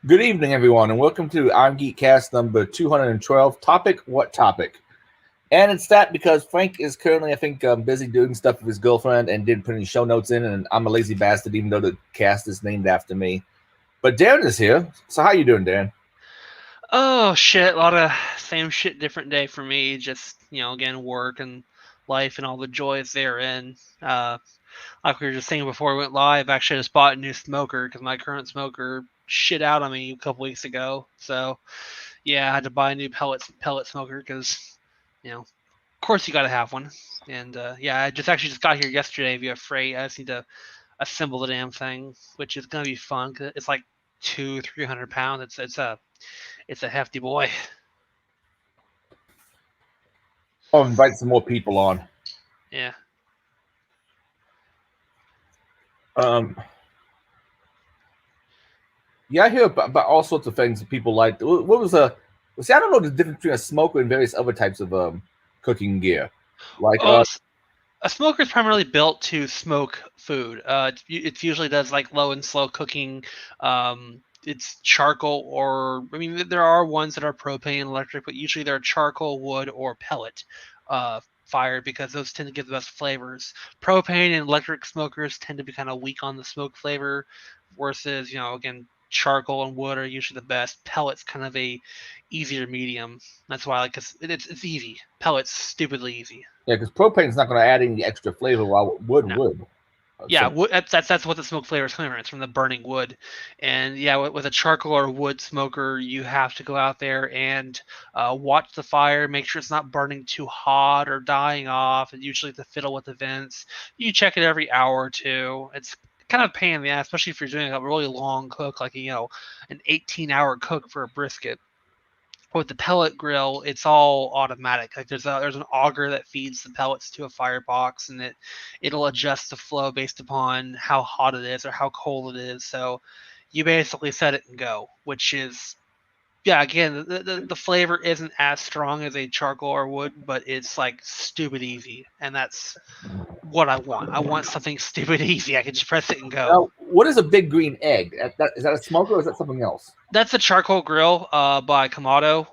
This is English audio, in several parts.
Good evening, everyone, and welcome to Irongeek cast number 212. Topic, what topic? And it's that because Frank is currently, I think, busy doing stuff with his girlfriend and didn't put any show notes in, and I'm a lazy bastard, even though the cast is named after me. But Darren is here. So how you doing, Darren? Oh shit, a lot of same shit, different day for me. Just, again, work and life and all the joys therein. Like we were just saying before we went live, actually I just bought a new smoker because my current smoker shit out on me a couple weeks ago. So yeah, I had to buy a new pellet smoker because, of course you got to have one. And yeah, I just got here yesterday via freight. I just need to assemble the damn thing, which is gonna be fun because it's like 200-300 pounds. It's a hefty boy. I'll invite some more people on. Yeah. Um, yeah, I hear about all sorts of things that people like. What was see, I don't know the difference between a smoker and various other types of cooking gear. Like, Oh, a smoker is primarily built to smoke food. It usually does like low and slow cooking. It's charcoal, or I mean, there are ones that are propane and electric, but usually they're charcoal, wood, or pellet fired because those tend to give the best flavors. Propane and electric smokers tend to be kind of weak on the smoke flavor, versus again, charcoal and wood are usually the best. Pellets kind of a easier medium. That's why I like, cause it's easy. Pellets stupidly easy. yeah, because propane's not going to add any extra flavor, while wood No. would. Yeah, that's what the smoke flavor is coming from. It's from the burning wood, and yeah, with a charcoal or wood smoker, you have to go out there and watch the fire, make sure it's not burning too hot or dying off. And usually to fiddle with the vents, you check it every hour or two. It's kind of a pain in the ass, especially if you're doing a really long cook, like an 18-hour cook for a brisket. With the pellet grill, it's all automatic. Like there's an auger that feeds the pellets to a firebox, and it'll adjust the flow based upon how hot it is or how cold it is. So you basically set it and go, which is, yeah, again, the flavor isn't as strong as a charcoal or wood, but it's like stupid easy, and that's what I want. I want something stupid easy. I can just press it and go. Now, what is a big green egg? Is that a smoker or is that something else? That's a charcoal grill by Kamado.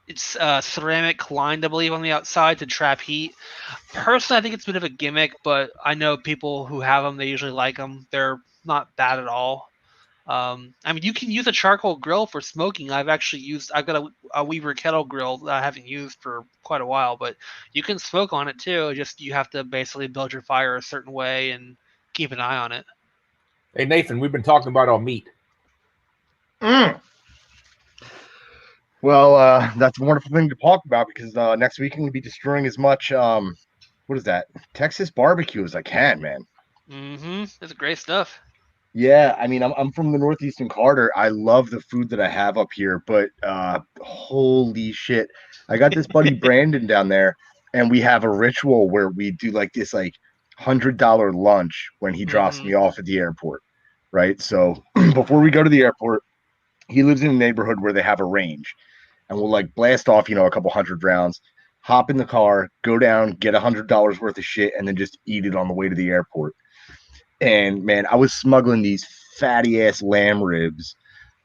It's ceramic lined, I believe, on the outside to trap heat. Personally, I think it's a bit of a gimmick, but I know people who have them. They usually like them. They're not bad at all. I mean, you can use a charcoal grill for smoking. I've got a Weaver kettle grill that I haven't used for quite a while, but you can smoke on it too. Just you have to basically build your fire a certain way and keep an eye on it. Hey, Nathan, we've been talking about our meat. Mm. Well, that's a wonderful thing to talk about because next week I'm going to be destroying as much, what is that, Texas barbecue as I can, man. Mm-hmm. It's great stuff. Yeah, I mean, I'm from the Northeastern Carter. I love the food that I have up here, but holy shit. I got this buddy Brandon down there, and we have a ritual where we do like this $100 lunch when he drops Mm-hmm. me off at the airport, right? So before we go to the airport, he lives in a neighborhood where they have a range, and we'll like blast off, a couple hundred rounds, hop in the car, go down, get $100 worth of shit, and then just eat it on the way to the airport. And man, I was smuggling these fatty ass lamb ribs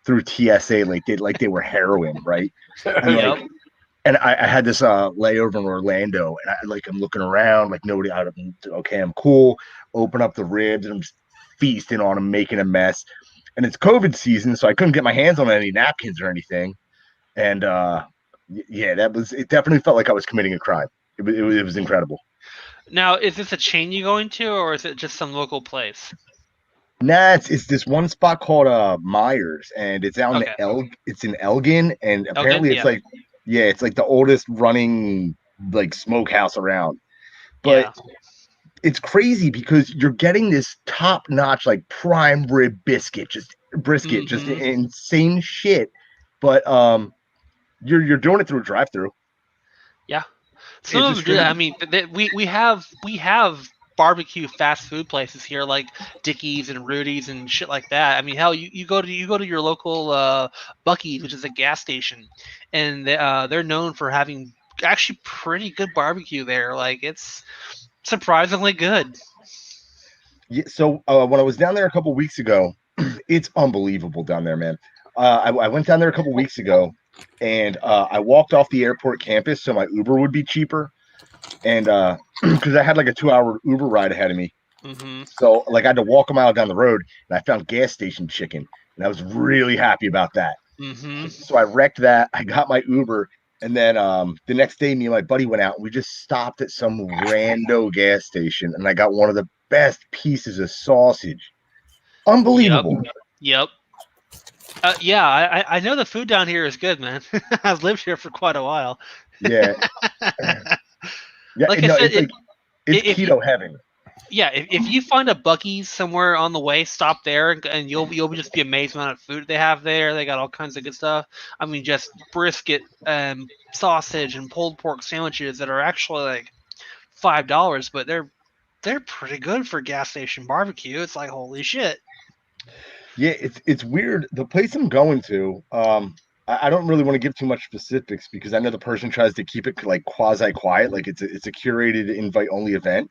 through TSA like they were heroin, right? And Yep. and I had this layover in Orlando, and I'm looking around, like nobody out of okay, I'm cool. Open up the ribs, and I'm just feasting on them, making a mess. And it's COVID season, so I couldn't get my hands on any napkins or anything. And yeah, it definitely felt like I was committing a crime. It was incredible. Now, is this a chain you going to, or is it just some local place? Nah, it's this one spot called Myers, and it's out in Okay. it's in Elgin, and Elgin? apparently it's Yeah. like, yeah, it's like the oldest running like smokehouse around. But Yeah. it's crazy because you're getting this top notch like prime rib brisket, just Mm-hmm. insane shit. But you're doing it through a drive through. Yeah. Some It's of a them do that. I straight. mean, we have barbecue fast food places here like Dickie's and Rudy's and shit like that. I mean, hell, you go to your local Buc-ee's, which is a gas station, and they're known for having actually pretty good barbecue there. Like it's surprisingly good. Yeah, so when I was down there a couple weeks ago, It's unbelievable down there, man. I went down there a couple weeks ago, and I walked off the airport campus so my Uber would be cheaper, and because I had like a 2-hour Uber ride ahead of me, Mm-hmm. so like I had to walk a mile down the road, and I found gas station chicken, and I was really happy about that. Mm-hmm. So I wrecked that. I got my Uber, and then the next day, me and my buddy went out, and we just stopped at some rando gas station, and I got one of the best pieces of sausage. Yep. Unbelievable. Yep. Yeah, I know the food down here is good, man. I've lived here for quite a while. Yeah. Yeah. Like I No, said, it's like it's if keto heaven. yeah, if you find a Buc-ee's somewhere on the way, stop there, and you'll just be amazed amount of food they have there. They got all kinds of good stuff. I mean, just brisket, sausage, and pulled pork sandwiches that are actually like $5, but they're pretty good for gas station barbecue. It's like holy shit. Yeah, it's weird. The place I'm going to, I don't really want to give too much specifics because I know the person tries to keep it like quasi quiet, like it's a curated invite only event.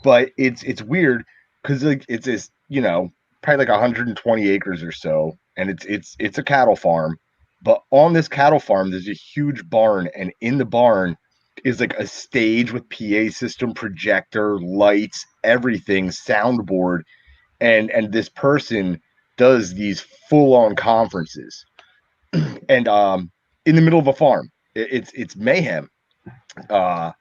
But it's weird because like it's this, probably like 120 acres or so, and it's a cattle farm. But on this cattle farm, there's a huge barn, and in the barn is like a stage with PA system, projector, lights, everything, soundboard, and this person does these full on conferences, and in the middle of a farm. It's mayhem, uh,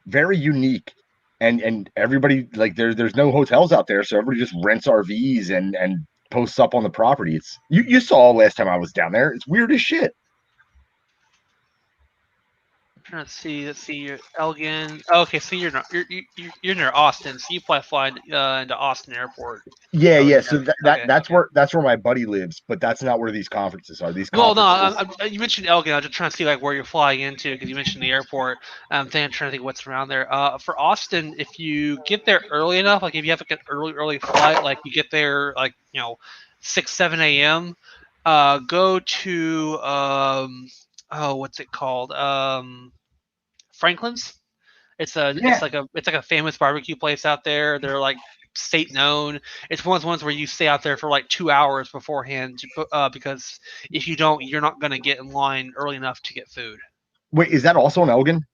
very unique, and everybody like there's no hotels out there, so everybody just rents RVs and posts up on the property. It's you saw last time I was down there. It's weird as shit. Let's see. You're Elgin. Oh, okay, so you're not you're near Austin, so you probably fly into Austin Airport. Yeah, Oh yeah. yeah. So Okay. that's where my buddy lives, but that's not where these conferences are. These Well, no, conferences. you mentioned Elgin. I was just trying to see like where you're flying into because you mentioned the airport. I'm trying to think what's around there. For Austin, if you get there early enough, like if you have like an early flight, like you get there like 6-7 a.m. Go to oh what's it called Franklin's. Yeah. It's like a famous barbecue place out there. They're like state known. It's one of those ones where you stay out there for like 2 hours beforehand because if you don't, you're not gonna get in line early enough to get food. Wait, is that also in Elgin?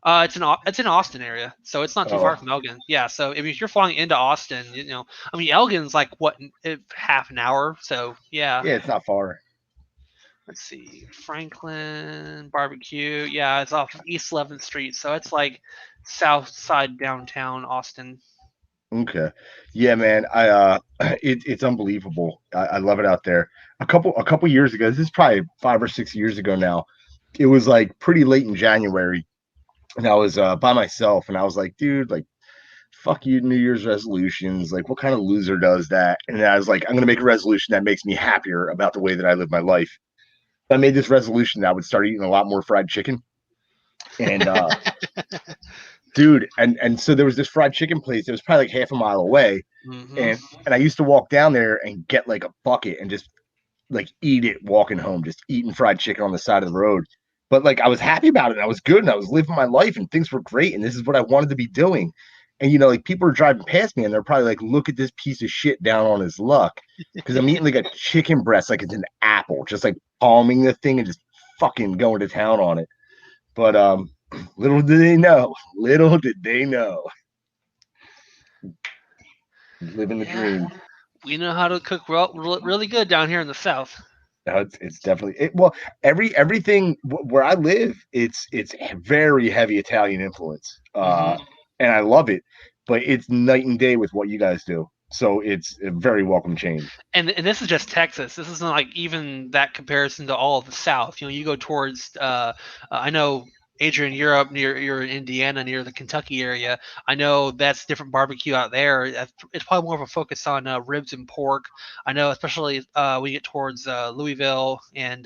It's in Austin area, so it's not too far Oh, from Elgin. Yeah, so I mean, if you're flying into Austin, I mean, Elgin's like what half an hour. So yeah, yeah. It's not far. let's see, Franklin Barbecue. Yeah, it's off of East 11th Street, so it's like south side downtown Austin. Okay. Yeah, man. It's unbelievable. I love it out there. A couple years ago, this is probably 5 or 6 years ago now. It was like pretty late in January, and I was by myself, and I was like, dude, like, fuck you, New Year's resolutions. Like, what kind of loser does that? And I was like, I'm gonna make a resolution that makes me happier about the way that I live my life. I made this resolution that I would start eating a lot more fried chicken. And dude, and so there was this fried chicken place that was probably like half a mile away, Mm-hmm. and I used to walk down there and get like a bucket and just like eat it walking home, just eating fried chicken on the side of the road. But like I was happy about it. And I was good and I was living my life and things were great. And this is what I wanted to be doing. And like people are driving past me and they're probably like, look at this piece of shit down on his luck. Because I'm eating like a chicken breast, like it's an apple, just like palming the thing and just fucking going to town on it. But little did they know. Living the dream. We know how to cook really good down here in the South. No, it's definitely it. Well, everything where I live, it's very heavy Italian influence, Mm-hmm. and I love it. But it's night and day with what you guys do, so it's a very welcome change. And this is just Texas. This isn't like even that comparison to all of the South. You go towards. I know Adrian, Europe near you're in Indiana near the Kentucky area. I know that's different barbecue out there. It's probably more of a focus on ribs and pork. I know, especially when you get towards Louisville and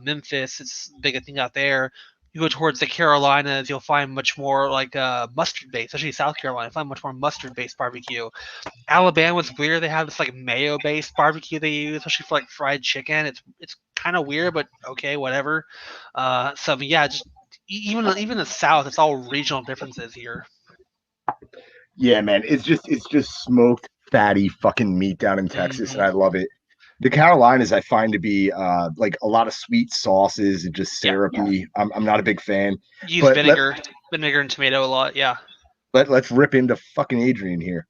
Memphis, it's a big thing out there. You go towards the Carolinas, you'll find much more like mustard based, especially South Carolina. Find much more mustard based barbecue. Alabama's weird. They have this like mayo based barbecue they use, especially for like fried chicken. It's kind of weird, but okay, whatever. So yeah, just even the South, it's all regional differences here. Yeah, man, it's just smoked fatty fucking meat down in Texas, and I love it. The Carolinas I find to be like a lot of sweet sauces and just syrupy. Yeah. I'm not a big fan. Use vinegar and tomato a lot. Yeah. Let's rip into fucking Adrian here.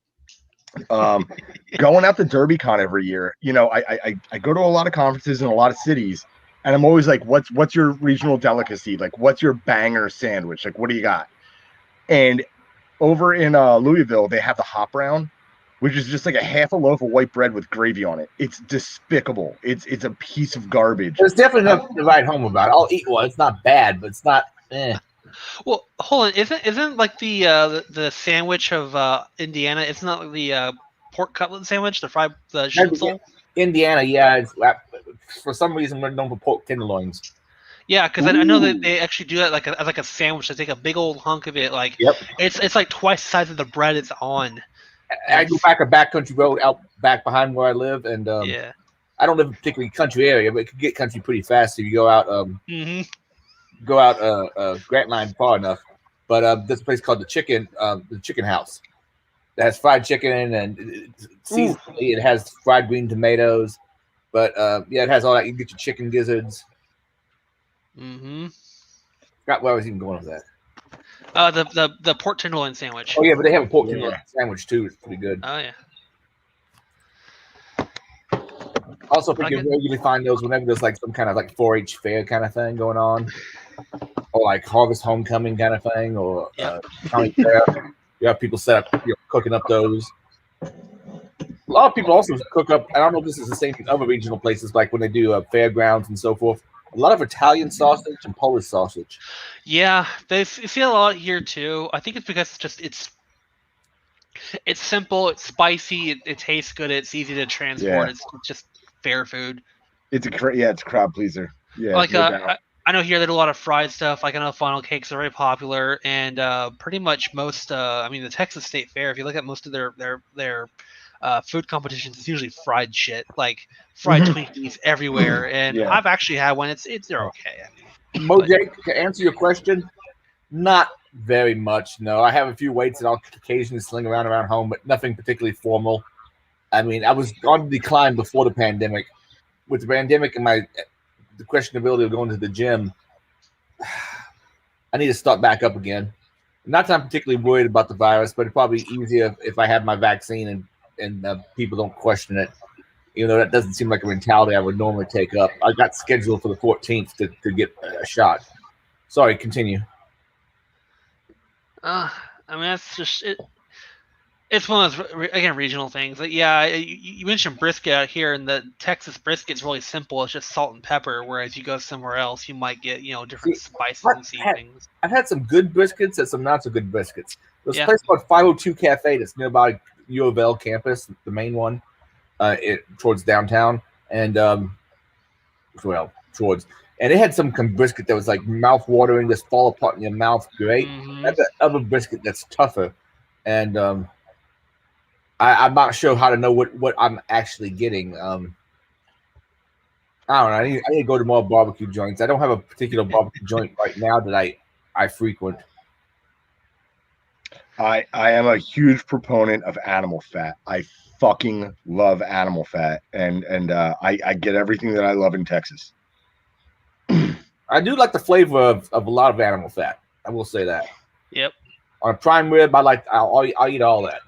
Going out to DerbyCon every year, you know, I go to a lot of conferences in a lot of cities, and I'm always like, what's your regional delicacy? Like, what's your banger sandwich? Like, what do you got? And over in Louisville, they have the hot brown, which is just like a half a loaf of white bread with gravy on it. It's despicable. It's a piece of garbage. There's definitely nothing to write home about. I'll eat one. It's not bad, but it's not. Well, hold on. Isn't like the sandwich of Indiana? It's not like the pork cutlet sandwich, the schnitzel. Indiana, yeah. It's, for some reason, we're known for pork tenderloins. Yeah, because I know that they actually do that as a sandwich. They take a big old hunk of it, like it's like twice the size of the bread it's on. I go back a backcountry road out back behind where I live, and I don't live in a particularly country area, but it can get country pretty fast if you go out. Grant Line far enough. But this place called the Chicken House that has fried chicken and seasonally it has fried green tomatoes. But it has all that. You can get your chicken gizzards. Forgot where I was even going with that. The pork tenderloin sandwich. Oh yeah, but they have a pork tenderloin sandwich too. It's pretty good. Oh yeah. Also, if you can regularly find those whenever there's like some kind of like 4-H fair kind of thing going on, or like Harvest Homecoming kind of thing, or county fair. You have people set up, cooking up those. A lot of people also cook up. I don't know if this is the same in other regional places, like when they do fairgrounds and so forth. A lot of Italian sausage and Polish sausage. Yeah, you see a lot here too. I think it's because it's simple, it's spicy, it tastes good, it's easy to transport. It's just fair food. It's a crowd pleaser. Yeah, like I know here they do a lot of fried stuff. Like I know funnel cakes are very popular, and pretty much most. The Texas State Fair. If you look at most of their food competitions, it's usually fried shit, like fried Twinkies everywhere. And I've actually had one. They're okay. Mojay, to answer your question, not very much. No, I have a few weights that I'll occasionally sling around home, but nothing particularly formal. I mean, I was on decline before the pandemic. With the pandemic and the questionability of going to the gym, I need to start back up again. Not that I'm particularly worried about the virus, but it's probably easier if I have my vaccine and people don't question it. Even though that doesn't seem like a mentality I would normally take up. I got scheduled for the 14th to get a shot. Sorry, continue. That's just it. It's one of those, again, regional things. Like, you mentioned brisket out here, and the Texas brisket's really simple. It's just salt and pepper, whereas you go somewhere else, you might get, different spices and seasonings. I've had some good briskets and some not so good briskets. There's a place called 502 Cafe that's nearby U of L campus, the main one, towards downtown. And, and it had some brisket that was like mouth-watering, just fall apart in your mouth. Great. That's the other brisket that's tougher. And I'm not sure how to know what I'm actually getting. I don't know. I need to go to more barbecue joints. I don't have a particular barbecue joint right now that I frequent. I am a huge proponent of animal fat. I fucking love animal fat, and I get everything that I love in Texas. I do like the flavor of a lot of animal fat. I will say that. Yep. On a prime rib, I'll eat all that.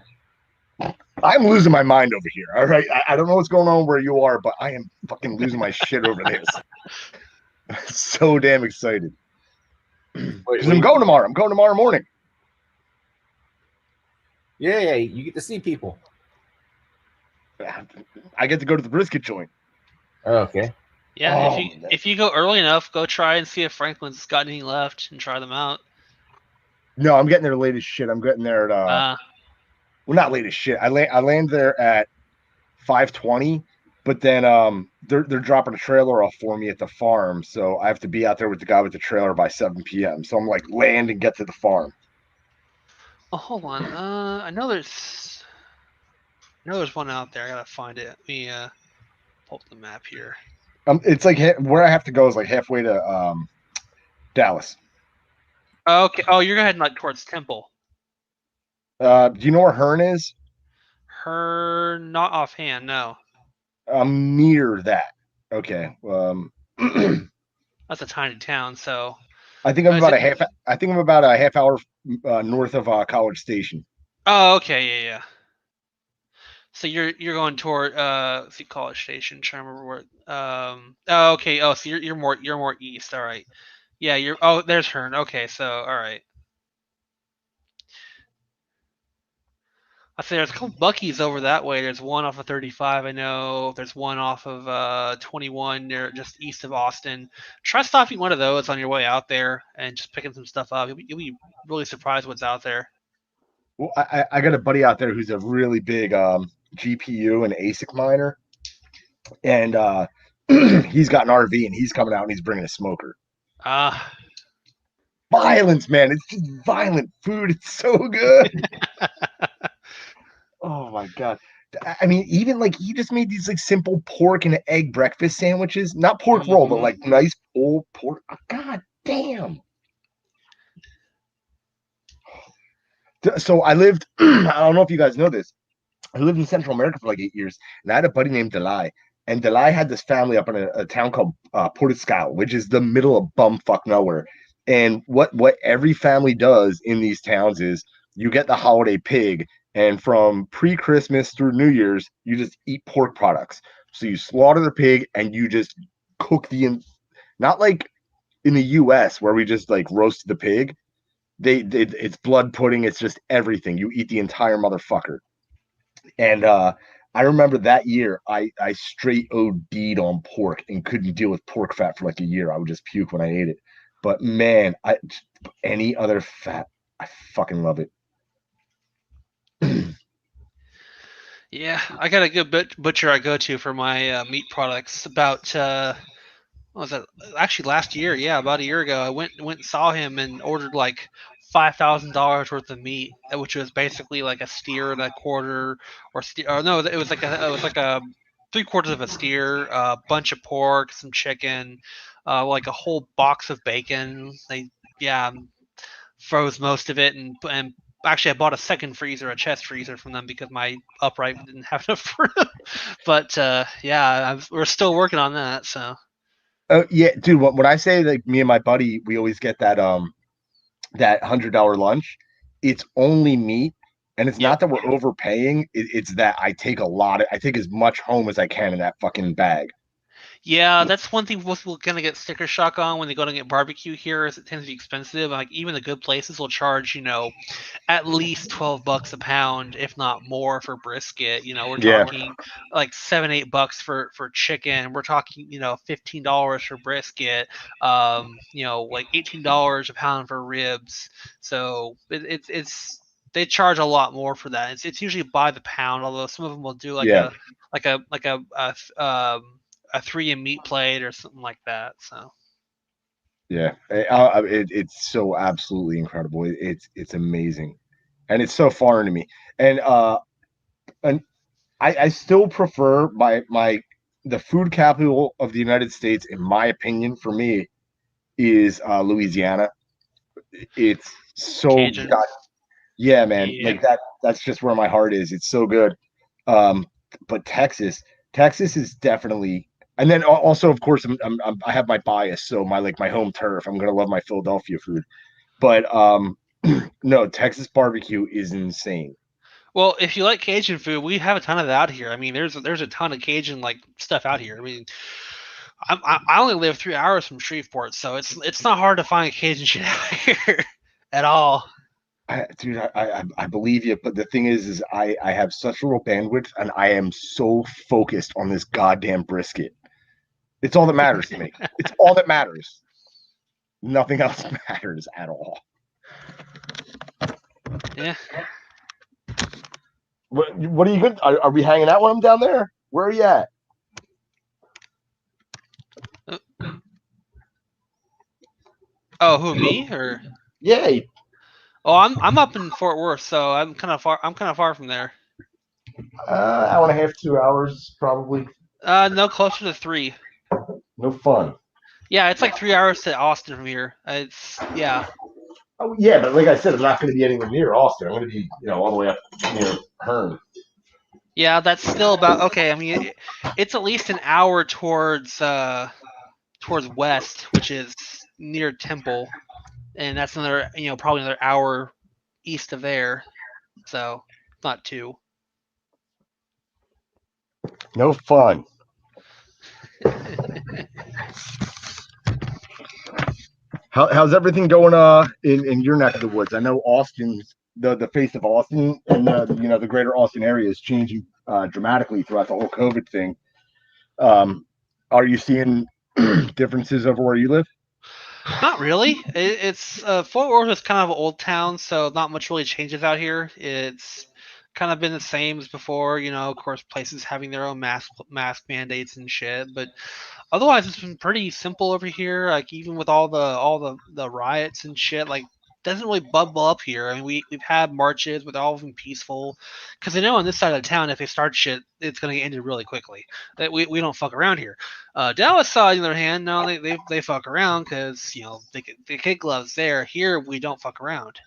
I'm losing my mind over here. All right, I don't know what's going on where you are, but I am fucking losing my shit over this. I'm so damn excited. Because I'm going tomorrow. I'm going tomorrow morning. Yeah, you get to see people. I get to go to the brisket joint. Oh, okay. Yeah, if you go early enough, go try and see if Franklin's got any left and try them out. No, I'm getting there late as shit. I'm getting there at well, not late as shit. I land there at 5:20, but then they're dropping a trailer off for me at the farm, so I have to be out there with the guy with the trailer by 7 p.m. So I'm like land and get to the farm. Oh, hold on. I know there's one out there. I gotta find it. Let me pull up the map here. It's like where I have to go is like halfway to Dallas. Okay. Oh, you're heading like towards Temple. Do you know where Hearn is? Not offhand, no. I'm near that. Okay. That's a tiny town, so. I think I'm Is about it? a half. I think I'm about a half hour north of College Station. Oh, okay, yeah. So you're going toward let's see, College Station. Trying to remember where. Oh, okay. Oh, so you're more east. All right. Yeah, you're. Oh, there's Hearn. Okay, so all right. I say there's a couple Bucky's over that way. There's one off of 35. I know. There's one off of 21 near just east of Austin. Try stopping one of those on your way out there and just picking some stuff up. You'll be really surprised what's out there. Well, I got a buddy out there who's a really big GPU and ASIC miner, and he's got an RV and he's coming out and he's bringing a smoker. Violence, man! It's just violent food. It's so good. Oh my god! I mean, even like he just made these like simple pork and egg breakfast sandwiches. Not pork roll, but like nice pulled pork. Oh, god damn! So I lived. I don't know if you guys know this. I lived in Central America for like 8 years, and I had a buddy named Delay. And Delay had this family up in a town called Portiscal, which is the middle of bumfuck nowhere. And what every family does in these towns is you get the holiday pig, and from pre-Christmas through New Year's, you just eat pork products. So you slaughter the pig and you just cook not like in the U.S. where we just like roast the pig. It's blood pudding. It's just everything. You eat the entire motherfucker. And I remember that year I straight OD'd on pork and couldn't deal with pork fat for like a year. I would just puke when I ate it. But man, any other fat, I fucking love it. Yeah, I got a good butcher I go to for my meat products. About what was that? Actually, last year, yeah, about a year ago, I went and saw him and ordered like $5,000 worth of meat, which was basically like a steer and a quarter, or steer. Or no, it was like a 3/4 of a steer, a bunch of pork, some chicken, like a whole box of bacon. They yeah froze most of it and actually I bought a second freezer, a chest freezer from them because my upright didn't have enough room. But yeah, we're still working on that. So. Yeah, dude. When I say like me and my buddy, we always get that that $100 lunch. It's only meat, and it's not that we're overpaying. It's that I take I take as much home as I can in that fucking bag. Yeah, that's one thing most people kind of get sticker shock on when they go to get barbecue here is it tends to be expensive. Like even the good places will charge, at least $12 a pound, if not more, for brisket. We're talking like $7-8 for chicken. We're talking, $15 for brisket. Like $18 a pound for ribs. So it's they charge a lot more for that. It's usually by the pound, although some of them will do like a 3 in meat plate or something like that. So yeah, it's so absolutely incredible. It's amazing, and it's so foreign to me. And I still prefer the food capital of the United States, in my opinion, for me, is Louisiana. It's so yeah, man. Yeah. Like that's just where my heart is. It's so good. But Texas is definitely. And then also, of course, I have my bias, so my home turf. I'm gonna love my Philadelphia food, but no, Texas barbecue is insane. Well, if you like Cajun food, we have a ton of that out here. I mean, there's a ton of Cajun like stuff out here. I mean, I only live 3 hours from Shreveport, so it's not hard to find Cajun shit out here at all. Dude, I believe you, but the thing is I have such little bandwidth, and I am so focused on this goddamn brisket. It's all that matters to me. It's all that matters. Nothing else matters at all. Yeah. What are you good? Are we hanging out when I'm down there? Where are you at? Oh, who, me or? Yeah. Oh, I'm up in Fort Worth, so I'm kind of far from there. Hour and a half, 2 hours, probably. No, closer to 3. No fun. Yeah, it's like 3 hours to Austin from here. Yeah. Oh yeah, but like I said, I'm not going to be anywhere near Austin. I'm going to be, all the way up near Hearn. Yeah, that's still about okay. I mean, it's at least an hour towards west, which is near Temple, and that's another probably another hour east of there. So not too. No fun. How's everything going in your neck of the woods? I know Austin's the face of Austin and the greater Austin area is changing dramatically throughout the whole COVID thing. Are you seeing differences over where you live? Not really. It's Fort Worth is kind of an old town, so not much really changes out here. It's kind of been the same as before. Of course, places having their own mask mandates and shit, but otherwise, it's been pretty simple over here. Like even with all the riots and shit, like doesn't really bubble up here. I mean, we've had marches, but all of them peaceful. Because they know on this side of the town, if they start shit, it's gonna get ended really quickly. That we don't fuck around here. Dallas side, on the other hand, no, they fuck around because they kid gloves there. Here we don't fuck around.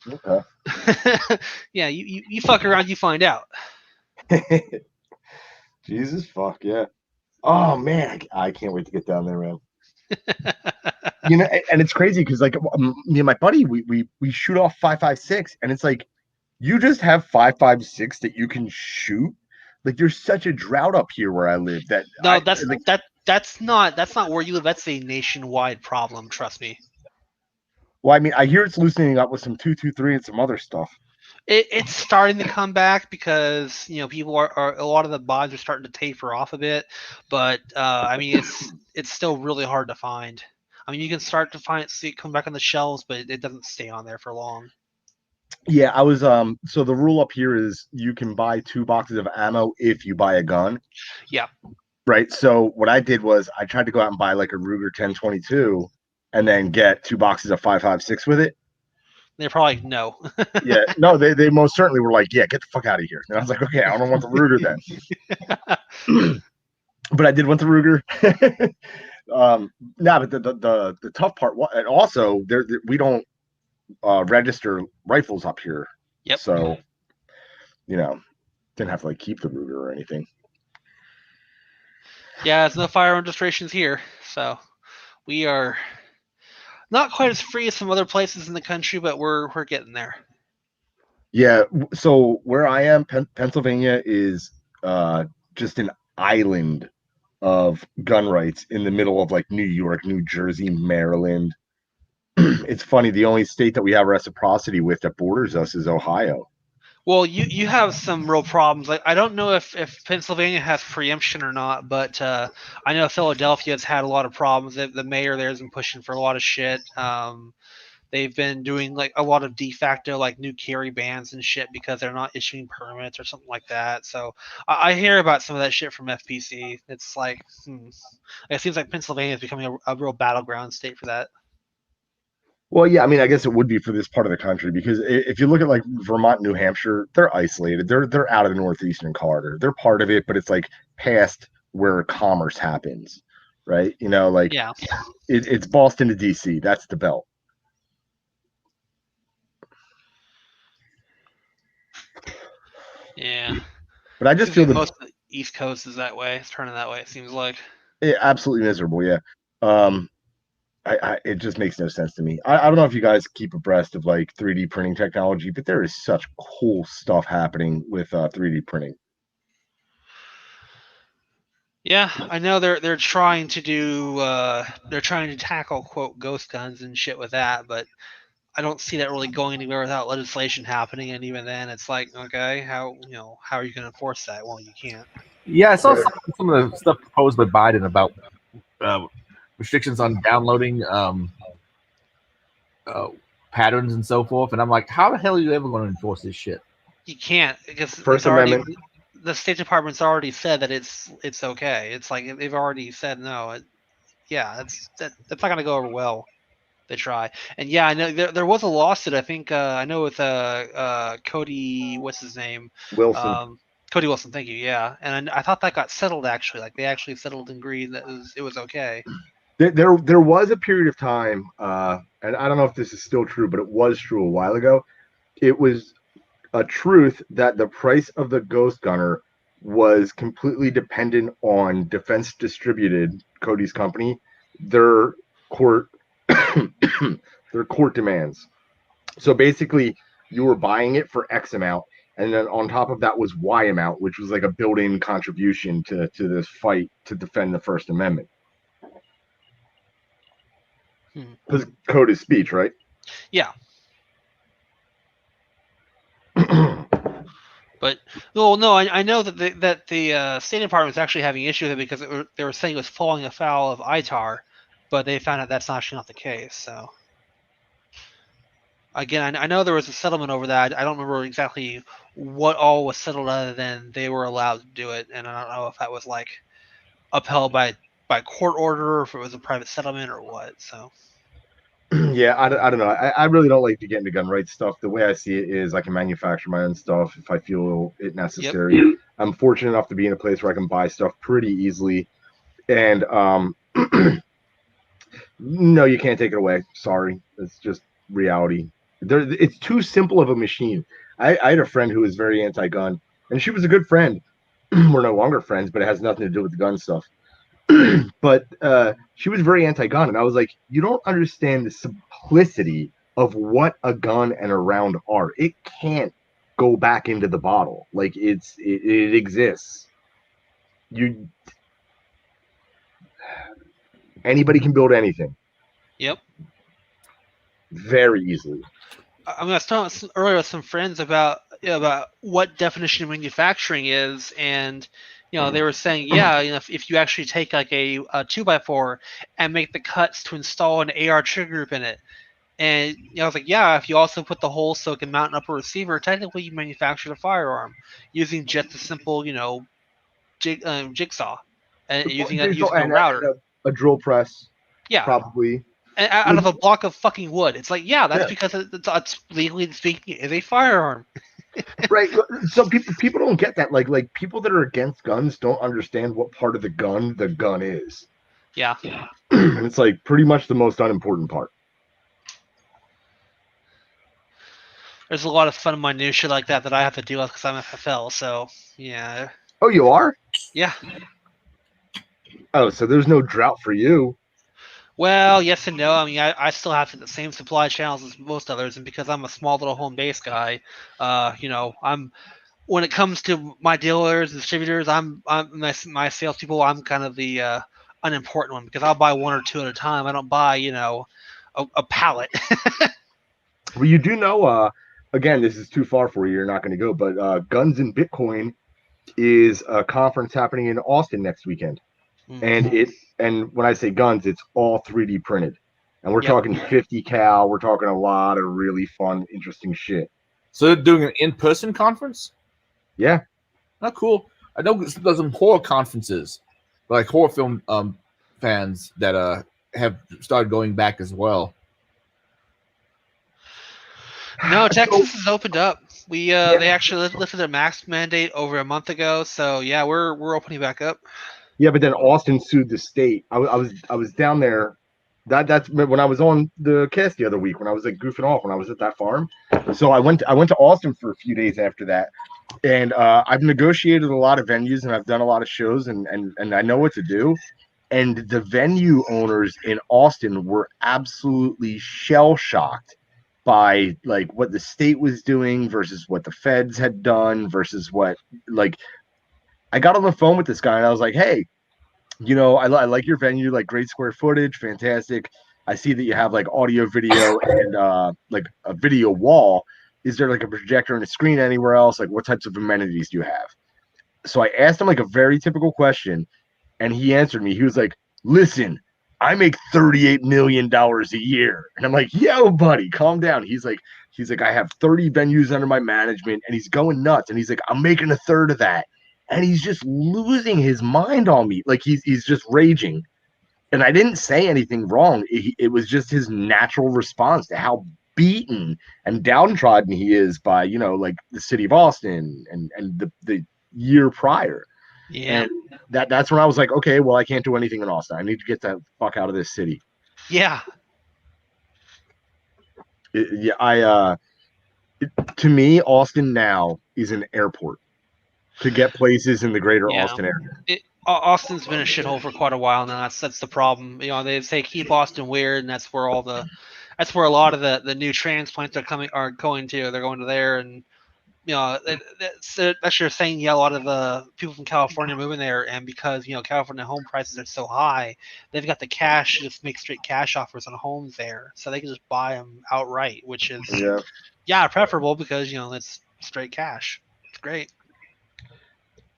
Okay. Yeah, you fuck around, you find out. Jesus fuck yeah. Oh man, I can't wait to get down there, man. And it's crazy because like me and my buddy, we shoot off 5.56, and it's like you just have 5.56 that you can shoot. Like there's such a drought up here where I live that No, I like. that's not where you live. That's a nationwide problem. Trust me. Well, I mean, I hear it's loosening up with some 223 and some other stuff. It's starting to come back because people are a lot of the bonds are starting to taper off a bit, but I mean it's still really hard to find. I mean you can start to see it come back on the shelves, but it doesn't stay on there for long. Yeah, I was so the rule up here is you can buy 2 boxes of ammo if you buy a gun. Yeah. Right. So what I did was I tried to go out and buy like a Ruger 10/22 and then get 2 boxes of 5.56 with it. They're probably like, no. Yeah, no, they most certainly were like, yeah, get the fuck out of here. And I was like, okay, I don't want the Ruger then. But I did want the Ruger. No, but the tough part, and also we don't register rifles up here. Yep. So, didn't have to like keep the Ruger or anything. Yeah, there's no firearm registrations here, so we are not quite as free as some other places in the country, but we're getting there. Yeah, so where I am, Pennsylvania is just an island of gun rights in the middle of like New York, New Jersey, Maryland. It's funny, the only state that we have reciprocity with that borders us is Ohio. Well, you have some real problems. Like I don't know if Pennsylvania has preemption or not, but I know Philadelphia has had a lot of problems. The mayor there has been pushing for a lot of shit. They've been doing like a lot of de facto like new carry bans and shit because they're not issuing permits or something like that. So I hear about some of that shit from FPC. It's like it seems like Pennsylvania is becoming a real battleground state for that. Well, yeah, I mean, I guess it would be for this part of the country because if you look at like Vermont, New Hampshire, they're isolated. They're out of the northeastern corridor. They're part of it, but it's like past where commerce happens, right? Like Yeah. it's Boston to DC. That's the belt. Yeah. But I just feel like most of the East Coast is that way. It's turning that way. It seems like. absolutely miserable. Yeah. It just makes no sense to me. I don't know if you guys keep abreast of like 3D printing technology, but there is such cool stuff happening with 3D printing. Yeah, I know they're trying to do they're trying to tackle quote ghost guns and shit with that, but I don't see that really going anywhere without legislation happening. And even then, it's like, okay, how are you going to enforce that? Well, you can't. Yeah, I saw some of the stuff proposed by Biden about restrictions on downloading patterns and so forth, and I'm like, how the hell are you ever going to enforce this shit? You can't because First Amendment. The State Department's already said that it's okay. It's like they've already said no. That's not going to go over well. They try, and yeah, I know there was a lawsuit. I think I know with Cody, what's his name? Wilson. Cody Wilson, thank you. Yeah, and I thought that got settled actually. Like they actually settled and agreed that it was okay. There was a period of time, and I don't know if this is still true, but it was true a while ago. It was a truth that the price of the Ghost Gunner was completely dependent on Defense Distributed, Cody's company, their court their court demands. So basically, you were buying it for X amount, and then on top of that was Y amount, which was like a built-in contribution to this fight to defend the First Amendment. Because code is speech, right? Yeah. But well, no, I know that the State Department was actually having issue with it because they were saying it was falling afoul of ITAR, but they found out that's actually not the case. So again, I know there was a settlement over that. I don't remember exactly what all was settled, other than they were allowed to do it, and I don't know if that was like upheld by court order, or if it was a private settlement or what. So. Yeah, I don't know. I really don't like to get into gun rights stuff. The way I see it is I can manufacture my own stuff if I feel it necessary. Yep. I'm fortunate enough to be in a place where I can buy stuff pretty easily. And no, you can't take it away. Sorry. It's just reality. It's too simple of a machine. I had a friend who was very anti-gun, and she was a good friend. We're no longer friends, but it has nothing to do with the gun stuff. But she was very anti-gun, and I was like, you don't understand the simplicity of what a gun and a round are. It can't go back into the bottle. Like it exists. Anybody can build anything. Yep. Very easily. I was talking earlier with some friends about what definition of manufacturing is, and they were saying, if you actually take like a 2x4 and make the cuts to install an AR trigger group in it, and I was like, if you also put the hole so it can mount an upper receiver, technically you manufactured a firearm using just a simple jigsaw and using a router, a drill press, probably. Out of a block of fucking wood. It's like, that's because it's legally speaking is a firearm. Right. So people don't get that. Like people that are against guns don't understand what part of the gun is. Yeah. And it's like pretty much the most unimportant part. There's a lot of fun minutia like that I have to deal with because I'm FFL. So yeah. Oh, you are? Yeah. Oh, so there's no drought for you. Well, yes and no. I mean, I still have the same supply channels as most others, and because I'm a small little home base guy, I'm when it comes to my dealers and distributors, I'm my salespeople. I'm kind of the unimportant one because I'll buy one or two at a time. I don't buy a pallet. Well, you do know. Again, this is too far for you. You're not going to go, but Guns and Bitcoin is a conference happening in Austin next weekend. Mm-hmm. And when I say guns, it's all 3D printed. And we're talking 50 cal. We're talking a lot of really fun, interesting shit. So they're doing an in-person conference? Yeah. Oh, cool. I know there's some horror conferences, like horror film fans that have started going back as well. No, Texas has opened up. They actually lifted their mask mandate over a month ago. So yeah, we're opening back up. Yeah, but then Austin sued the state. I was down there. That's when I was on the cast the other week when I was like goofing off when I was at that farm. So I went to Austin for a few days after that, and I've negotiated a lot of venues and I've done a lot of shows and I know what to do. And the venue owners in Austin were absolutely shell shocked by like what the state was doing versus what the feds had done versus what like. I got on the phone with this guy and I was like, hey, I like your venue, like great square footage, fantastic. I see that you have like audio, video, and like a video wall. Is there like a projector and a screen anywhere else? Like what types of amenities do you have? So I asked him like a very typical question and he answered me. He was like, listen, I make $38 million a year. And I'm like, yo, buddy, calm down. He's like, I have 30 venues under my management and he's going nuts. And he's like, I'm making a third of that. And he's just losing his mind on me. Like he's just raging. And I didn't say anything wrong. It was just his natural response to how beaten and downtrodden he is by, like the city of Austin and the year prior. Yeah. And that's when I was like, okay, well, I can't do anything in Austin. I need to get the fuck out of this city. Yeah. To me, Austin now is an airport to get places in the greater Yeah. Austin area. Austin's been a shithole for quite a while now. That's the problem. They say keep Austin weird, and that's where a lot of the new transplants are going to. They're going to there, and that's your thing. Yeah, a lot of people from California moving there, and because California home prices are so high, they've got the cash to just make straight cash offers on homes there, so they can just buy them outright, which is preferable because it's straight cash. It's great.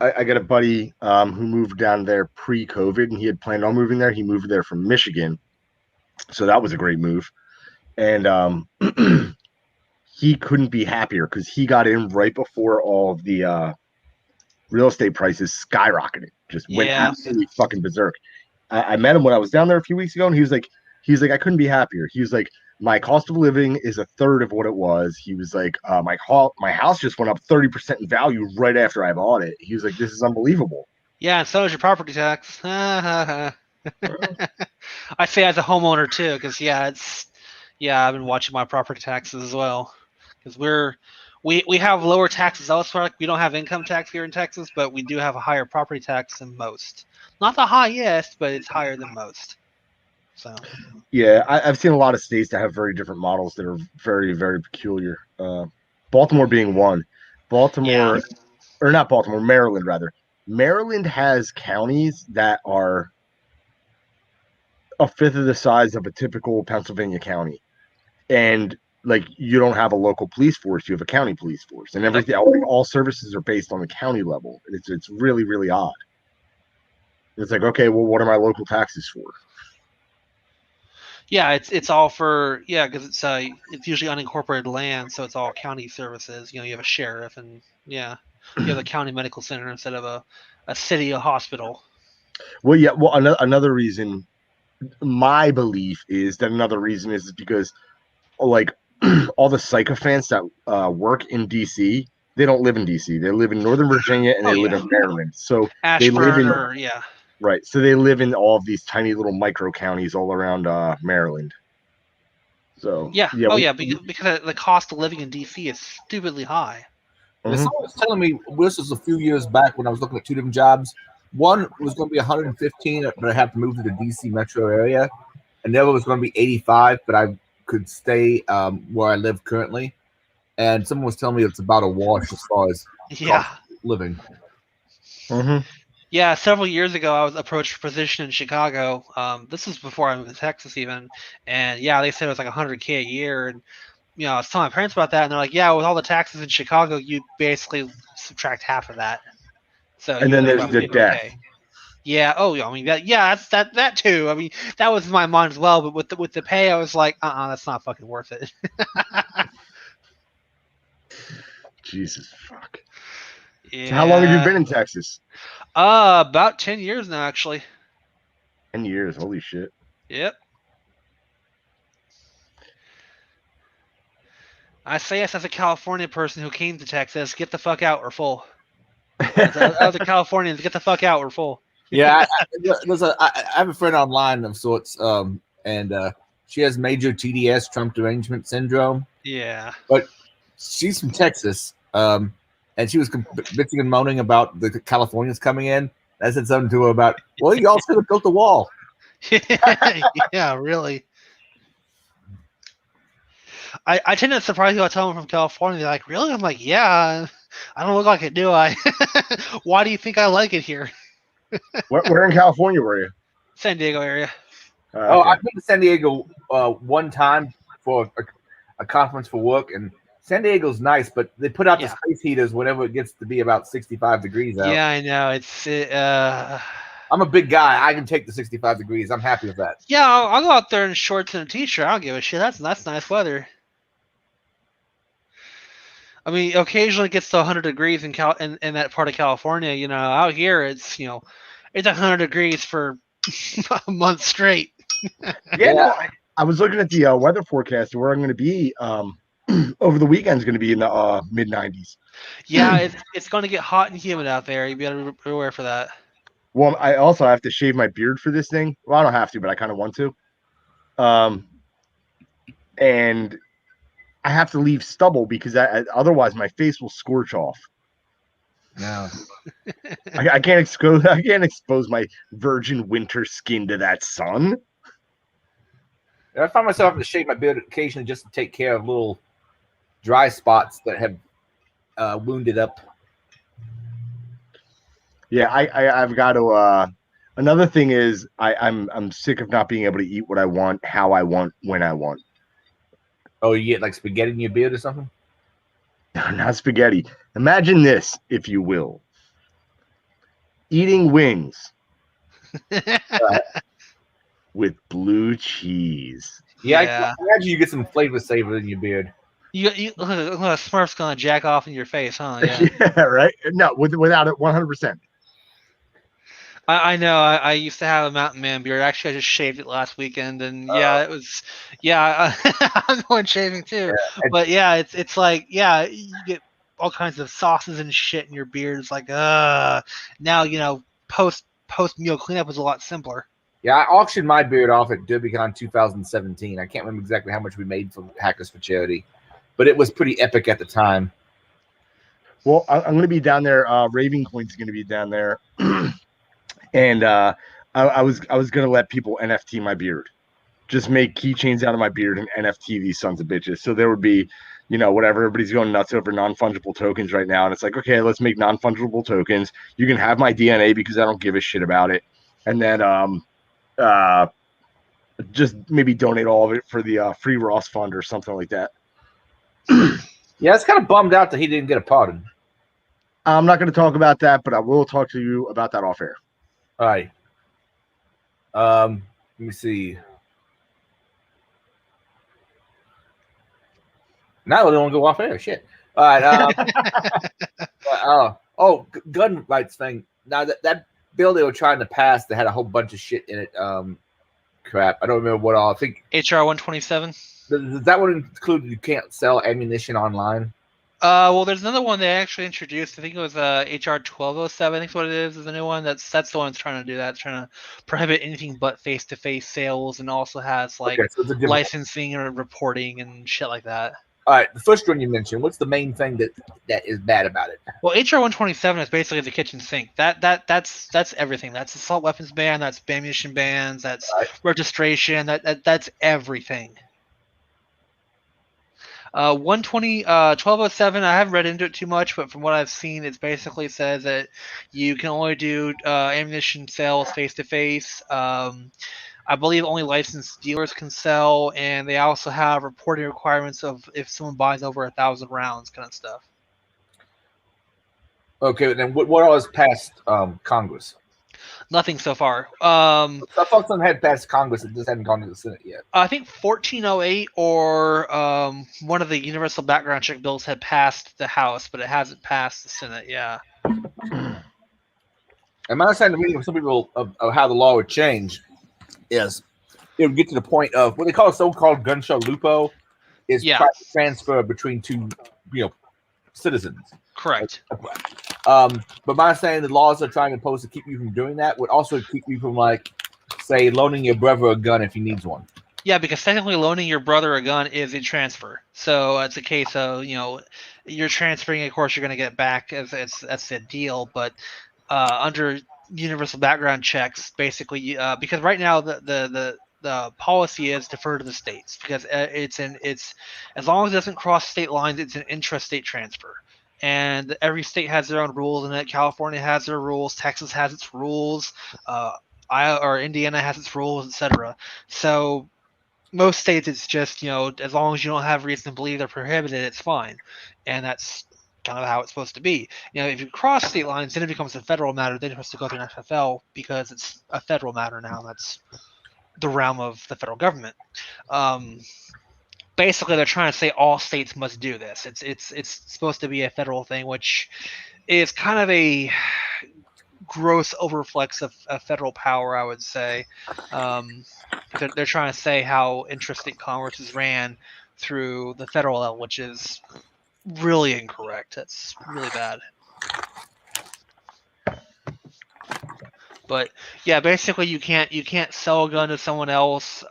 I got a buddy who moved down there pre-COVID, and he had planned on moving there. He moved there from Michigan, so that was a great move. And he couldn't be happier because he got in right before all of the real estate prices skyrocketed, just went absolutely fucking berserk. I met him when I was down there a few weeks ago, and he was like, I couldn't be happier. He was like, my cost of living is a third of what it was. He was like, my house just went up 30% in value right after I bought it. He was like, this is unbelievable. Yeah, and so is your property tax. I say as a homeowner too, because I've been watching my property taxes as well, because we have lower taxes elsewhere. Like we don't have income tax here in Texas, but we do have a higher property tax than most. Not the highest, but it's higher than most. So yeah, I've seen a lot of states that have very different models that are very, very peculiar. Baltimore being one. Maryland rather. Maryland has counties that are a fifth of the size of a typical Pennsylvania county, and like you don't have a local police force, you have a county police force, and everything. All services are based on the county level. It's really, really odd. It's like, okay, well, what are my local taxes for? Yeah, it's all for because it's usually unincorporated land, so it's all county services. You have a sheriff, and you have a county medical center instead of a city hospital. Well, yeah. Well, another reason, my belief is that another reason is because, like, all the sycophants that work in DC, they don't live in DC. They live in Northern Virginia and they live in Maryland. So they live in right. So they live in all of these tiny little micro counties all around Maryland. So because the cost of living in DC is stupidly high. Mm-hmm. Someone was telling me this was a few years back when I was looking at two different jobs. One was going to be 115, but I have to move to the DC metro area, and the other was going to be 85, but I could stay where I live currently. And someone was telling me it's about a wash as far as cost of living. Mm-hmm. Yeah, several years ago, I was approached for a position in Chicago. This was before I moved to Texas even, and they said it was like $100K a year, and I was telling my parents about that, and they're like, "Yeah, with all the taxes in Chicago, you basically subtract half of that." So and then there's the death. Yeah. Oh, I mean that too. I mean that was in my mind as well. But with the pay, I was like, that's not fucking worth it. Jesus fuck. Yeah. So how long have you been in Texas? About 10 years now, actually. 10 years. Holy shit. Yep. I say this as a California person who came to Texas. Get the fuck out, we're full. Other Californians, get the fuck out, we're full. Yeah, I have a friend online of sorts, and she has major TDS, Trump derangement syndrome. Yeah. But she's from Texas, and she was bitching and moaning about the Californians coming in. I said something to her about, well, y'all should have built the wall. Yeah, really. I tend to surprise you. I tell them from California, they're like, really? I'm like, yeah, I don't look like it, do I? Why do you think I like it here? Where in California were you? San Diego area. Okay. I've been to San Diego one time for a conference for work, and San Diego's nice, but they put out the space heaters whenever it gets to be about 65 degrees out. Yeah, I know. I'm a big guy. I can take the 65 degrees. I'm happy with that. Yeah, I'll go out there in shorts and a t-shirt. I don't give a shit. That's nice weather. I mean, occasionally it gets to 100 degrees in that part of California. Out here it's it's 100 degrees for a month straight. I was looking at the weather forecast where I'm going to be over the weekend is going to be in the mid 90s. Yeah, it's going to get hot and humid out there. You better be aware for that. Well, I also have to shave my beard for this thing. Well, I don't have to, but I kind of want to. And I have to leave stubble because otherwise my face will scorch off. No. I can't expose my virgin winter skin to that sun. I find myself having to shave my beard occasionally just to take care of little dry spots that have wounded up. Yeah, I've got to. Another thing is I'm sick of not being able to eat what I want, how I want, when I want. Oh, you get like spaghetti in your beard or something? Not spaghetti. Imagine this, if you will. Eating wings with blue cheese. Yeah, I Yeah. can imagine you get some flavor saver in your beard. You Smurf's gonna jack off in your face, huh? Yeah. Yeah, right. No, without it, 100%. I know. I used to have a mountain man beard. Actually, I just shaved it last weekend, and yeah, it was. Yeah, I'm going shaving too. But yeah, it's like you get all kinds of sauces and shit in your beard. It's like now post meal cleanup was a lot simpler. Yeah, I auctioned my beard off at DerbyCon 2017. I can't remember exactly how much we made from Hackers for Charity, but it was pretty epic at the time. Well, I'm going to be down there. Raven Coin's going to be down there, and I was going to let people NFT my beard, just make keychains out of my beard and NFT these sons of bitches. So there would be, whatever. Everybody's going nuts over non-fungible tokens right now, and it's like, okay, let's make non-fungible tokens. You can have my DNA because I don't give a shit about it, and then just maybe donate all of it for the Free Ross Fund or something like that. Yeah, it's kind of bummed out that he didn't get a pardon. I'm not going to talk about that, but I will talk to you about that off air. All right. Let me see. Now they don't want to go off air. Shit. All right. Gun rights thing. Now that bill they were trying to pass, they had a whole bunch of shit in it. Crap. I don't remember what all. I think HR 127. Does that one include you can't sell ammunition online? Well, there's another one they actually introduced. I think it was HR 1207. I think what it is the new one. That's the one that's trying to do that. It's trying to prohibit anything but face-to-face sales, and also has like licensing or reporting and shit like that. All right, the first one you mentioned. What's the main thing that is bad about it? Well, HR 127 is basically the kitchen sink. That's everything. That's assault weapons ban. That's ammunition bans. That's registration. That's everything. 1207, I haven't read into it too much, but from what I've seen, it basically says that you can only do ammunition sales face-to-face. I believe only licensed dealers can sell, and they also have reporting requirements of if someone buys over 1,000 rounds kind of stuff. Okay, then what else passed Congress? Nothing so far. I thought something had passed Congress. It just hadn't gone to the Senate yet. I think 1408 or one of the universal background check bills had passed the House, but it hasn't passed the Senate. Yeah. And my understanding of some people of how the law would change is it would get to the point of what they call a so-called gun show loophole is private transfer between two, citizens. Correct. But my saying the laws are trying to impose to keep you from doing that would also keep you from, like, say, loaning your brother a gun if he needs one. Yeah, because technically loaning your brother a gun is a transfer. So it's a case of, you're transferring, of course, you're going to get back. That's the deal. But under universal background checks, basically, because right now the policy is defer to the states because it's as long as it doesn't cross state lines, it's an intrastate transfer. And every state has their own rules in it. California has their rules. Texas has its rules. Indiana has its rules, etc. So most states, it's just, as long as you don't have reason to believe they're prohibited, it's fine. And that's kind of how it's supposed to be. If you cross state lines, then it becomes a federal matter. Then it has to go through an FFL because it's a federal matter now. That's the realm of the federal government. Basically, they're trying to say all states must do this. It's supposed to be a federal thing, which is kind of a gross overflex of federal power, I would say. They're trying to say how interstate commerce is ran through the federal level, which is really incorrect. That's really bad. But yeah, basically you can't sell a gun to someone else,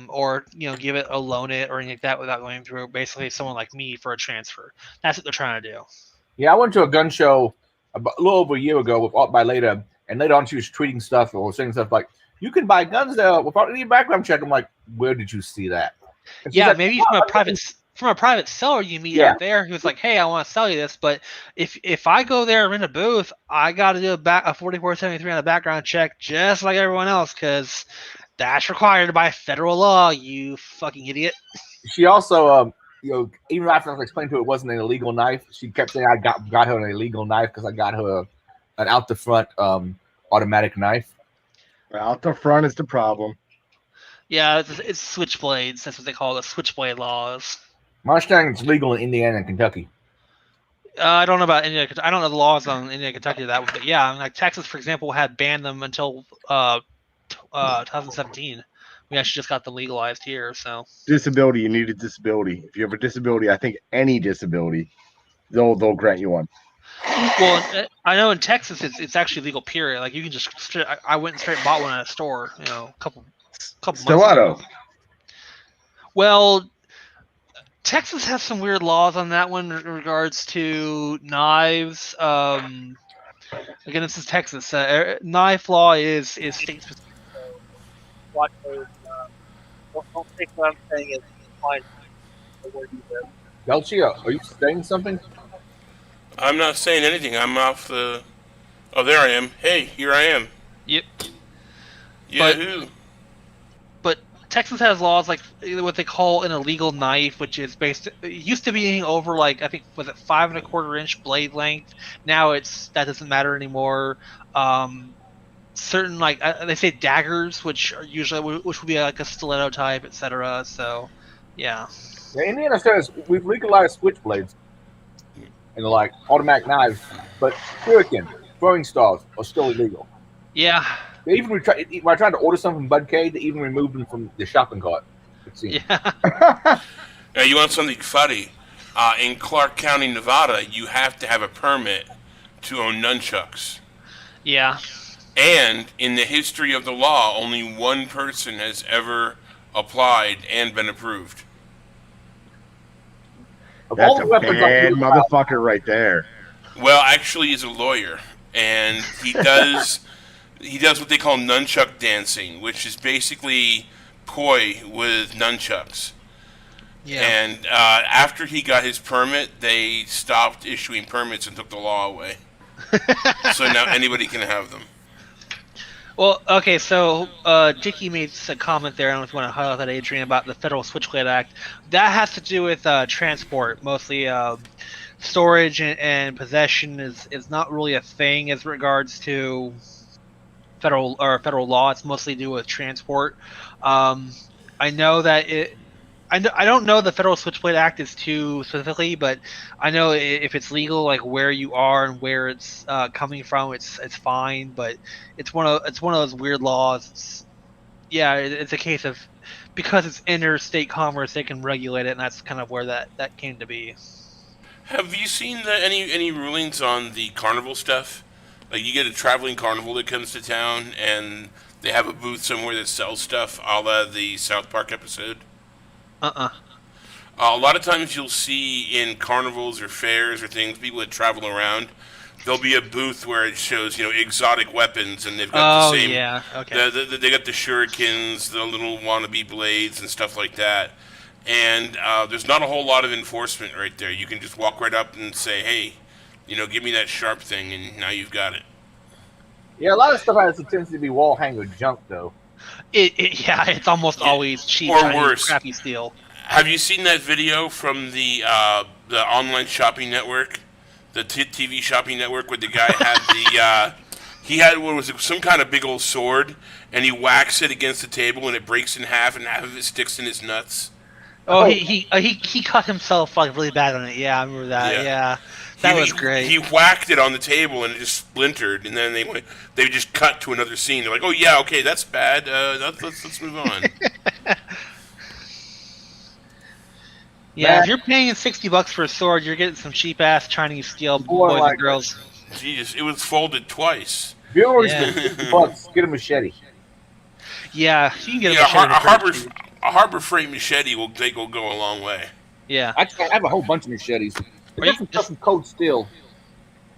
or give it or loan it or anything like that without going through basically someone like me for a transfer. That's what they're trying to do. Yeah, I went to a gun show a little over a year ago with Art by Later, and later on she was tweeting stuff or saying stuff like, "You can buy guns there without any background check." I'm like, "Where did you see that?" And Yeah, like, maybe from a private seller you meet out there who's like, "Hey, I want to sell you this," but if I go there and rent a booth, I got to do a 4473 on a background check just like everyone else because that's required by federal law. You fucking idiot. She also, even after I explained to her it wasn't an illegal knife, she kept saying I got her an illegal knife because I got her an out the front automatic knife. Out the front is the problem. Yeah, it's switchblades. That's what they call it, switchblade laws. My understanding it's legal in Indiana and Kentucky. I don't know about Indiana. I don't know the laws on Indiana, Kentucky that, but yeah, like Texas, for example, had banned them until 2017. We actually just got them legalized here. So disability, you need a disability. If you have a disability, I think any disability, they'll grant you one. Well, I know in Texas it's actually legal. Period. Like you can just I went and straight bought one at a store. A couple months ago. Well, Texas has some weird laws on that one in regards to knives. Again, this is Texas. Knife law is state specific. Watch those. Don't think what I'm saying is fine. Delcia, are you saying something? I'm not saying anything. I'm off the. Oh, there I am. Hey, here I am. Yep. Yahoo! But Texas has laws like what they call an illegal knife, which is it used to be over like I think was it 5 1/4 inch blade length. Now that doesn't matter anymore. Certain like they say daggers, which would be like a stiletto type, etc. So, yeah. Yeah, Indiana says we've legalized switchblades and like automatic knives, but shuriken, throwing stars are still illegal. Yeah. They even when I tried to order something from Bud K, they even removed them from the shopping cart. Yeah. Now, you want something funny? In Clark County, Nevada, you have to have a permit to own nunchucks. Yeah. And in the history of the law, only one person has ever applied and been approved. That's a bad motherfucker right there. Well, actually, he's a lawyer, and he does what they call nunchuck dancing, which is basically poi with nunchucks. Yeah. And after he got his permit, they stopped issuing permits and took the law away. So now anybody can have them. Well, okay, so Dickie made a comment there. I don't know if you want to highlight that, Adrian, about the Federal Switchblade Act. That has to do with transport, mostly storage and possession is not really a thing as regards to federal law. It's mostly to do with transport. I know that I don't know the Federal Switchblade Act is too specifically, but I know if it's legal, like where you are and where it's coming from, it's fine. But it's one of those weird laws. It's a case of because it's interstate commerce, they can regulate it, and that's kind of where that came to be. Have you seen any rulings on the carnival stuff? Like you get a traveling carnival that comes to town, and they have a booth somewhere that sells stuff, a la the South Park episode. A lot of times you'll see in carnivals or fairs or things, people that travel around, there'll be a booth where it shows, exotic weapons, and they've got the same. Oh, yeah, okay. They got the shurikens, the little wannabe blades, and stuff like that. And there's not a whole lot of enforcement right there. You can just walk right up and say, hey, give me that sharp thing, and now you've got it. Yeah, a lot of stuff has a tendency to be wall hanger junk, though. It's almost always cheap, or worse, crappy steel. Have you seen that video from the online shopping network, the TV shopping network, where the guy had he had some kind of big old sword, and he whacks it against the table, and it breaks in half, and half of it sticks in his nuts. Oh, he cut himself like really bad on it. Yeah, I remember that. Yeah. That was great. He whacked it on the table and it just splintered, and then they just cut to another scene. They're like, "Oh yeah, okay, that's bad. Let's move on." Yeah, if you're paying $60 for a sword, you're getting some cheap ass Chinese steel, boys and girls. Jesus, it was folded twice. If you're already Yeah. spent $50, get a machete. Yeah, you can get a Yeah, machete for pretty cheap. a Harbor Freight machete will go a long way. Yeah. I have a whole bunch of machetes. Or I you got some just- stuff from Cold Steel.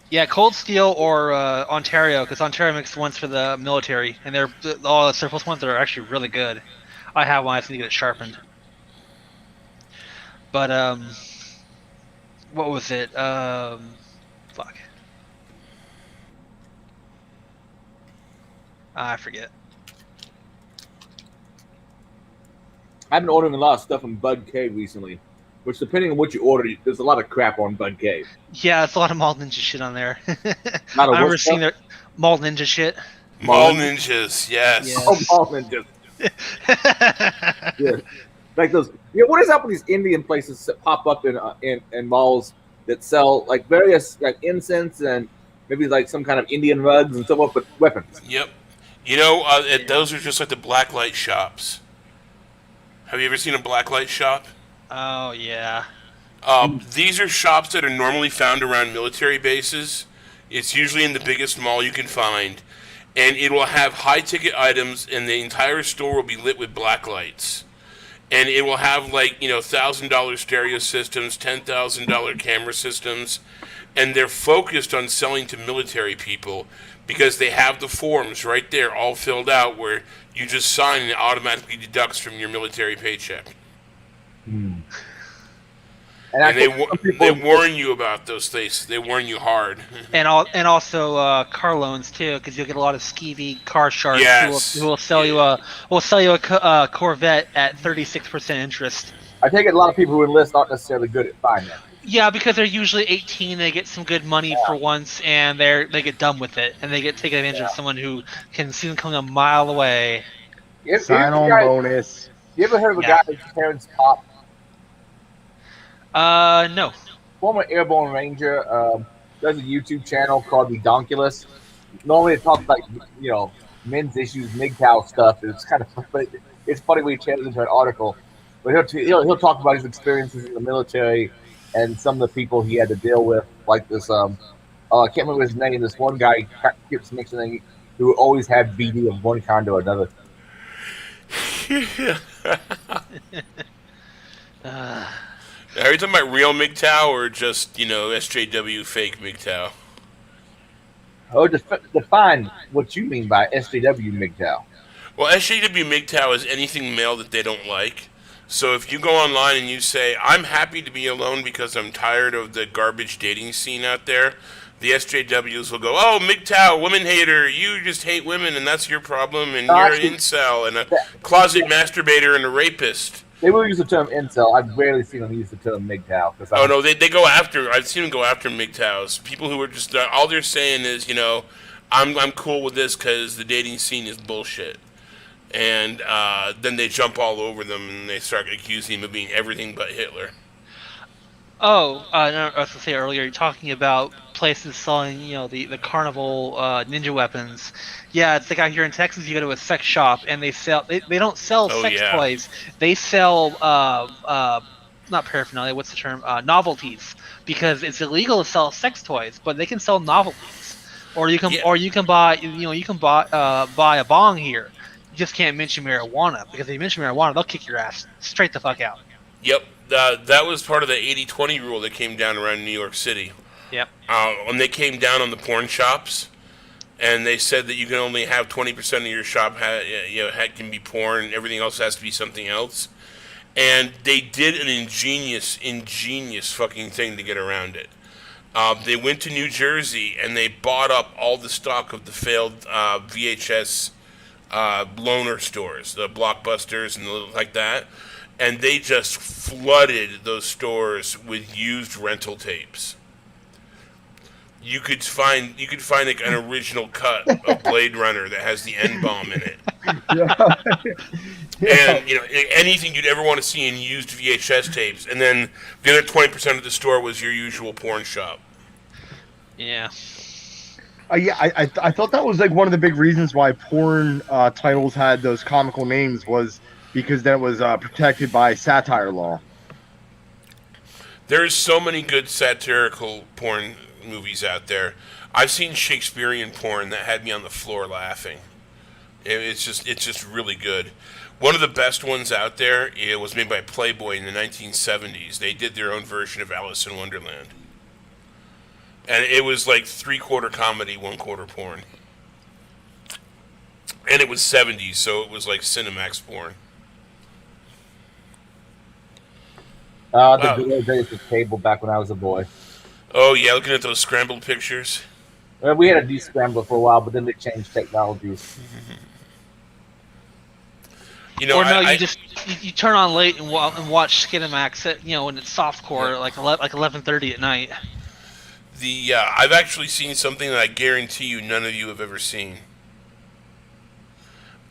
Yeah, Cold Steel or Ontario, because Ontario makes ones for the military, and all the surplus ones are actually really good. I have one. I just need to get it sharpened. But what was it? Fuck. I forget. I've been ordering a lot of stuff from Bud K recently, which depending on what you order, there's a lot of crap on Bud K. Yeah, it's a lot of Mall Ninja shit on there. Not a I remember what seeing stuff? their Mall Ninja shit. Mall Ninjas, yes. Yeah. Oh, Mall Ninjas. Yeah. Like those. Yeah, what is up with these Indian places that pop up in malls that sell like various like incense and maybe like some kind of Indian rugs and so on, but weapons. Yep. You know, those are just like the blacklight shops. Have you ever seen a blacklight shop? Oh yeah. These are shops that are normally found around military bases. It's usually in the biggest mall you can find. And it will have high-ticket items, and the entire store will be lit with black lights. And it will have, like, $1,000 stereo systems, $10,000 camera systems. And they're focused on selling to military people because they have the forms right there all filled out where you just sign and it automatically deducts from your military paycheck. And they warn you about those things. They warn you hard. And also car loans too, because you'll get a lot of skeevy car sharks who will sell you a Corvette at 36% interest. I take it a lot of people who enlist aren't necessarily good at finance. Yeah, because they're usually 18. They get some good money for once, and they get done with it, and they get take advantage of someone who can see them coming a mile away. Sign-on bonus. You ever heard of a guy whose parents pop? No. Former airborne ranger does a YouTube channel called The Donkulus. Normally it talks about men's issues, MGTOW stuff. It's kind of funny. It's funny when he changes into an article, but he'll talk about his experiences in the military and some of the people he had to deal with, like this. I can't remember his name. This one guy keeps mentioning who always had BD of one kind or another. Are you talking about real MGTOW or just, SJW fake MGTOW? Oh, define what you mean by SJW MGTOW. Well, SJW MGTOW is anything male that they don't like. So if you go online and you say, I'm happy to be alone because I'm tired of the garbage dating scene out there, the SJWs will go, oh, MGTOW, woman hater, you just hate women and that's your problem and you're an incel and a closet masturbator and a rapist. They will use the term incel. I've rarely seen them use the term MGTOW. Oh, no, they go after, I've seen them go after MGTOWs. People who are just, all they're saying is, I'm cool with this because the dating scene is bullshit. And then they jump all over them and they start accusing him of being everything but Hitler. Oh, no, I was going to say earlier, you're talking about places selling, the carnival ninja weapons. Yeah, it's like out here in Texas, you go to a sex shop and they don't sell sex toys. They sell, not paraphernalia, what's the term? Novelties. Because it's illegal to sell sex toys, but they can sell novelties. Or you can buy a bong here. You just can't mention marijuana, because if you mention marijuana, they'll kick your ass straight the fuck out. Yep, that was part of the 80-20 rule that came down around New York City. Yep. When they came down on the porn shops, and they said that you can only have 20% of your shop can be porn, and everything else has to be something else. And they did an ingenious fucking thing to get around it. They went to New Jersey and they bought up all the stock of the failed VHS loaner stores, the Blockbusters and like that, and they just flooded those stores with used rental tapes. You could find like an original cut of Blade Runner that has the N-bomb in it. And anything you'd ever want to see in used VHS tapes, and then the other 20% of the store was your usual porn shop. Yeah. I thought that was like one of the big reasons why porn titles had those comical names was because that was protected by satire law. There's so many good satirical porn movies out there. I've seen Shakespearean porn that had me on the floor laughing. It's just really good. One of the best ones out there, it was made by Playboy in the 1970s. They did their own version of Alice in Wonderland. And it was like 3/4 comedy, 1/4 porn. And it was 70s, so it was like Cinemax porn. The good old days of cable back when I was a boy. Oh, yeah, looking at those scrambled pictures. Well, we had a de-scrambler for a while, but then they changed technologies. You know, Or no, you turn on late and watch Skinemax at, when it's softcore, like 11:30 at night. I've actually seen something that I guarantee you none of you have ever seen.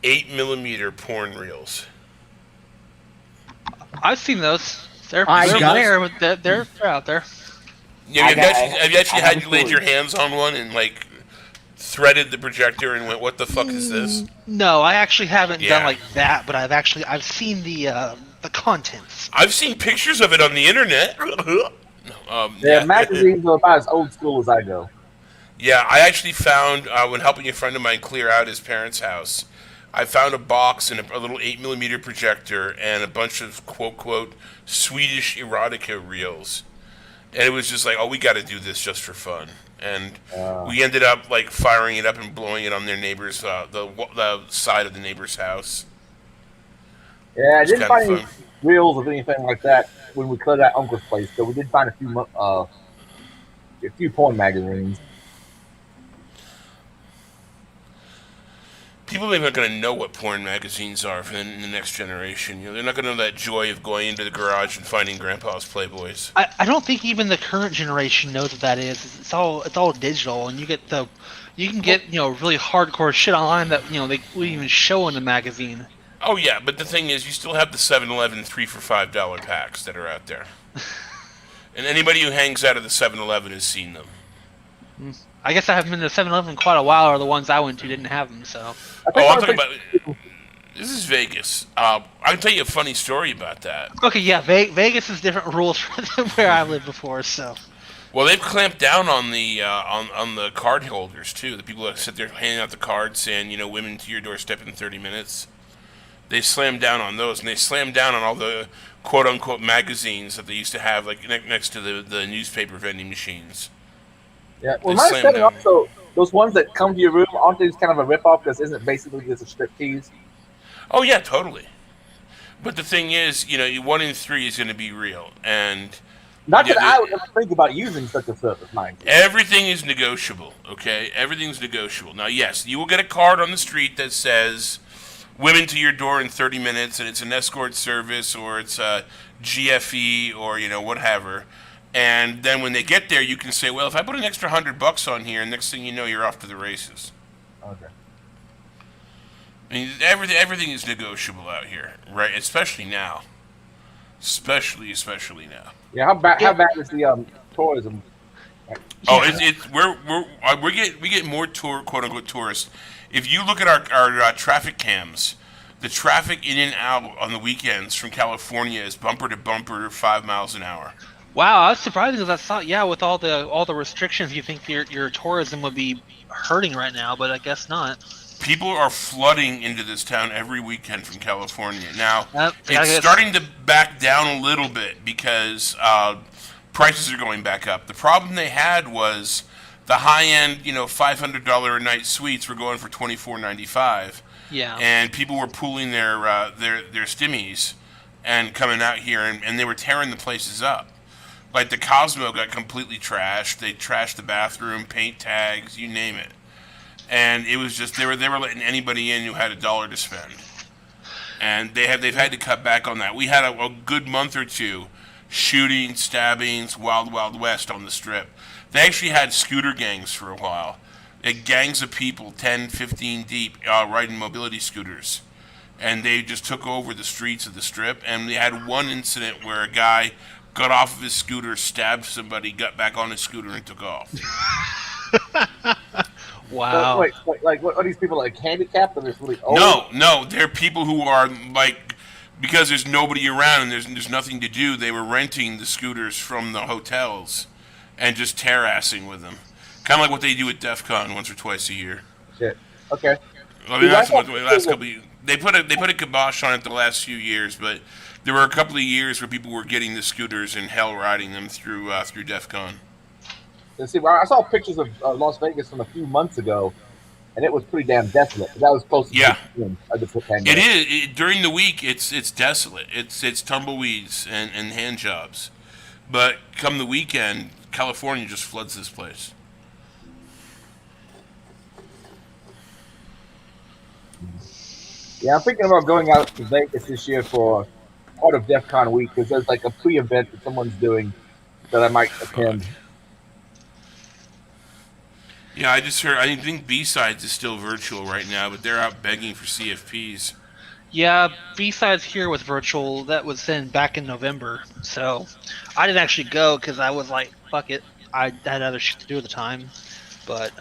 8mm porn reels. I've seen those. They're I got- rare, but they're out there. Yeah, have you actually I laid your hands on one and like threaded the projector and went, "What the fuck is this?" No, I actually haven't Yeah. done like that, but I've seen the contents. I've seen pictures of it on the internet. Magazines are about as old school as I go. Yeah, I actually found when helping a friend of mine clear out his parents' house, I found a box and a little 8mm projector and a bunch of quote Swedish erotica reels, and it was just like, oh, we got to do this just for fun, and we ended up like firing it up and blowing it on their neighbor's the side of the neighbor's house. Yeah, I It's didn't kinda find any fun. reels of anything like that when we cleared out Uncle's place, but we did find a few porn magazines. People are not going to know what porn magazines are for the next generation. They're not going to know that joy of going into the garage and finding Grandpa's Playboys. I don't think even the current generation knows what that is. It's all digital, and you can get really hardcore shit online that they wouldn't even show in the magazine. Oh yeah, but the thing is, you still have the 7-Eleven 3 for $5 packs that are out there, and anybody who hangs out at the 7-Eleven has seen them. I guess I haven't been to 7-Eleven in quite a while, or the ones I went to didn't have them. So. Oh, I'm talking about. This is Vegas. I can tell you a funny story about that. Okay, yeah, Vegas is different rules than where I lived before. So. Well, they've clamped down on the on the card holders too. The people that sit there handing out the cards saying, women to your doorstep in 30 minutes. They slammed down on those, and they slammed down on all the quote-unquote magazines that they used to have, like next to the newspaper vending machines. Yeah, well, They my slammed understanding down. also, those ones that come to your room, aren't these kind of a ripoff? Because isn't it basically just a striptease? Oh yeah, totally. But the thing is, 1 in 3 is going to be real, and Not that Yeah, I would ever think about using such a service, mind you. everything is negotiable. Okay, everything's negotiable. Now, yes, you will get a card on the street that says "Women to your door in 30 minutes," and it's an escort service, or it's a GFE, or whatever. And then when they get there, you can say, "Well, if I put an extra $100 on here, and next thing you know, you're off to the races." Okay. I mean, everything is negotiable out here, right? Especially now. Especially now. Yeah, how bad is the tourism? Oh, we get more quote unquote tourists. If you look at our traffic cams, the traffic in and out on the weekends from California is bumper to bumper, 5 miles an hour. Wow, I was surprised because I thought, with all the restrictions, you think your tourism would be hurting right now, but I guess not. People are flooding into this town every weekend from California. Now, I it's guess- starting to back down a little bit because prices are going back up. The problem they had was the high-end, $500 a night suites were going for $24.95. Yeah. And people were pooling their stimmies and coming out here, and they were tearing the places up. Like the Cosmo got completely trashed. They trashed the bathroom, paint tags, you name it. And it was just they were letting anybody in who had $1 to spend. And they've had to cut back on that. We had a good month or two shooting, stabbings, Wild Wild West on the Strip. They actually had scooter gangs for a while. Gangs of people, 10, 15 deep, riding mobility scooters. And they just took over the streets of the Strip. And they had one incident where a guy got off of his scooter, stabbed somebody, got back on his scooter, and took off. Wow. Wait, like, what are these people, like, handicapped or just really old? No, they're people who are, like, because there's nobody around and there's nothing to do, they were renting the scooters from the hotels and just terrassing with them. Kind of like what they do at DEF CON once or twice a year. Shit. Okay. I mean, Dude, I that's what thought the last couple. They put a kibosh on it the last few years, but there were a couple of years where people were getting the scooters and hell riding them through DEF CON. Let's see. I saw pictures of Las Vegas from a few months ago, and it was pretty damn desolate. That was close to Yeah. the pandemic. It is during the week. It's desolate. It's tumbleweeds and hand jobs, but come the weekend, California just floods this place. Yeah, I'm thinking about going out to Vegas this year for part of DEF CON week because there's like a pre-event that someone's doing that I might attend. Yeah, I just heard. I think B-Sides is still virtual right now, but they're out begging for CFPs. Yeah, B-Sides here was virtual. That was then back in November. So I didn't actually go because I was like, fuck it. I had other shit to do at the time. But,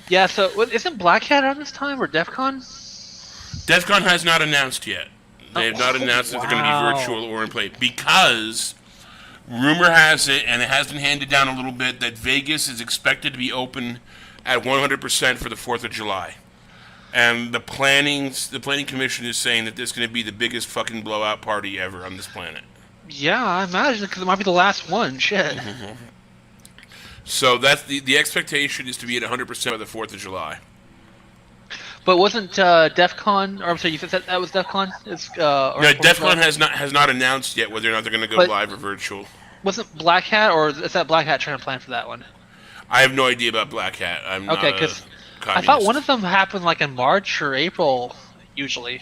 yeah, so isn't Black Hat on this time or DEF CON? DEF CON has not announced yet. They have not announced that they're going to be virtual or in play because rumor has it, and it has been handed down a little bit, that Vegas is expected to be open at 100% for the 4th of July. And the planning commission is saying that this is going to be the biggest fucking blowout party ever on this planet. Yeah, I imagine, because it might be the last one. Shit. So that's the expectation is to be at 100% by the 4th of July. But wasn't DEF CON, or I'm sorry, you said that was DEF CON? No, DEF CON has not announced yet whether or not they're going to go live or virtual. Wasn't Black Hat, or is that Black Hat trying to plan for that one? I have no idea about Black Hat. I'm okay, because I thought one of them happened like in March or April, usually.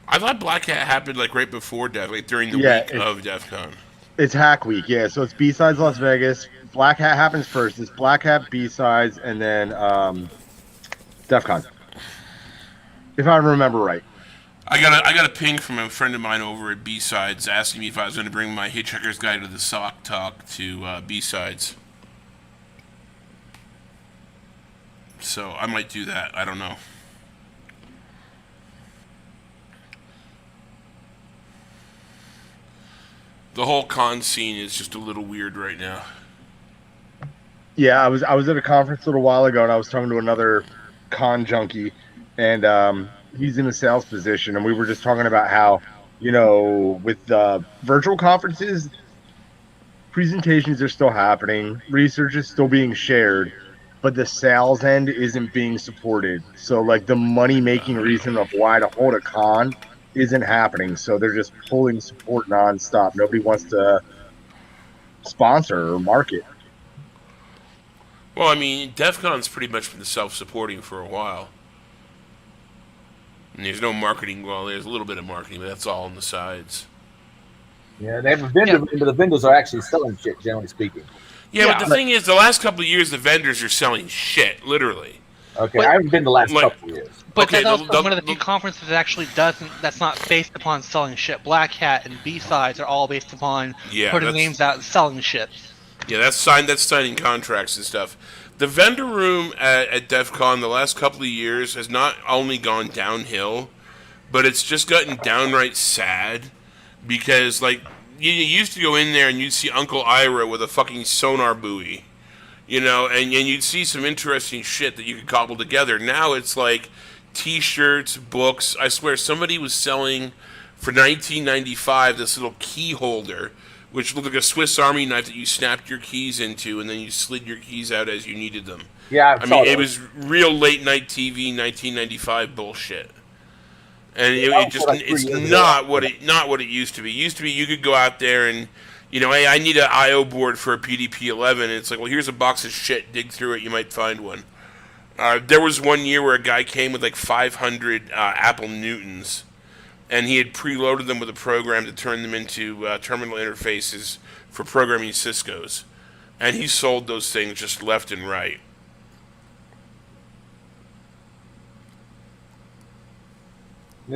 I thought Black Hat happened like right before like during the week of DEF CON. It's Hack Week, yeah. So it's B-Sides Las Vegas. Black Hat happens first. It's Black Hat, B-Sides, and then DEF CON. If I remember right. I got a ping from a friend of mine over at B-Sides asking me if I was going to bring my Hitchhiker's Guide to the Sock talk to B-Sides. So I might do that. I don't know. The whole con scene is just a little weird right now. Yeah, I was at a conference a little while ago, and I was talking to another con junkie, and he's in a sales position, and we were just talking about how, with virtual conferences, presentations are still happening, research is still being shared, but the sales end isn't being supported. So, like, the money-making reason of why to hold a con isn't happening. So they're just pulling support nonstop. Nobody wants to sponsor or market. Well, I mean, DEF CON's pretty much been self-supporting for a while. And there's no marketing. Well, there's a little bit of marketing, but that's all on the sides. Yeah, they have a vendor, but the vendors are actually selling shit, generally speaking. Yeah, but the thing is, the last couple of years, the vendors are selling shit, literally. Okay, I haven't been the last couple of years. But that's also one of the few conferences that actually that's not based upon selling shit. Black Hat and B-Sides are all based upon putting names out and selling shit. Yeah, that's signing contracts and stuff. The vendor room at DEF CON the last couple of years has not only gone downhill, but it's just gotten downright sad because, like, you used to go in there and you'd see Uncle Ira with a fucking sonar buoy, and you'd see some interesting shit that you could cobble together. Now it's like T-shirts, books. I swear somebody was selling for $19.95 this little key holder, which looked like a Swiss Army knife that you snapped your keys into, and then you slid your keys out as you needed them. Yeah, I mean, it was real late night TV, 1995 bullshit, and it's not what it used to be. It used to be you could go out there and, hey, I need an I/O board for a PDP-11. And it's like, well, here's a box of shit. Dig through it, you might find one. There was one year where a guy came with like 500 Apple Newtons. And he had preloaded them with a program to turn them into terminal interfaces for programming Cisco's. And he sold those things just left and right.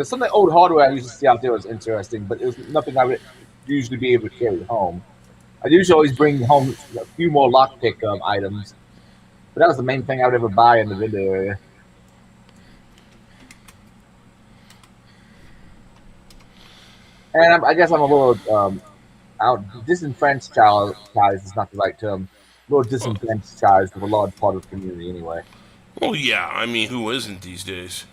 Some of the old hardware I used to see out there was interesting, but it was nothing I would usually be able to carry home. I usually always bring home a few more lockpick items, but that was the main thing I would ever buy in the vendor area. And I guess I'm a little disenfranchised is not the right term. little disenfranchised with a large part of the community anyway. Well, yeah. I mean, who isn't these days?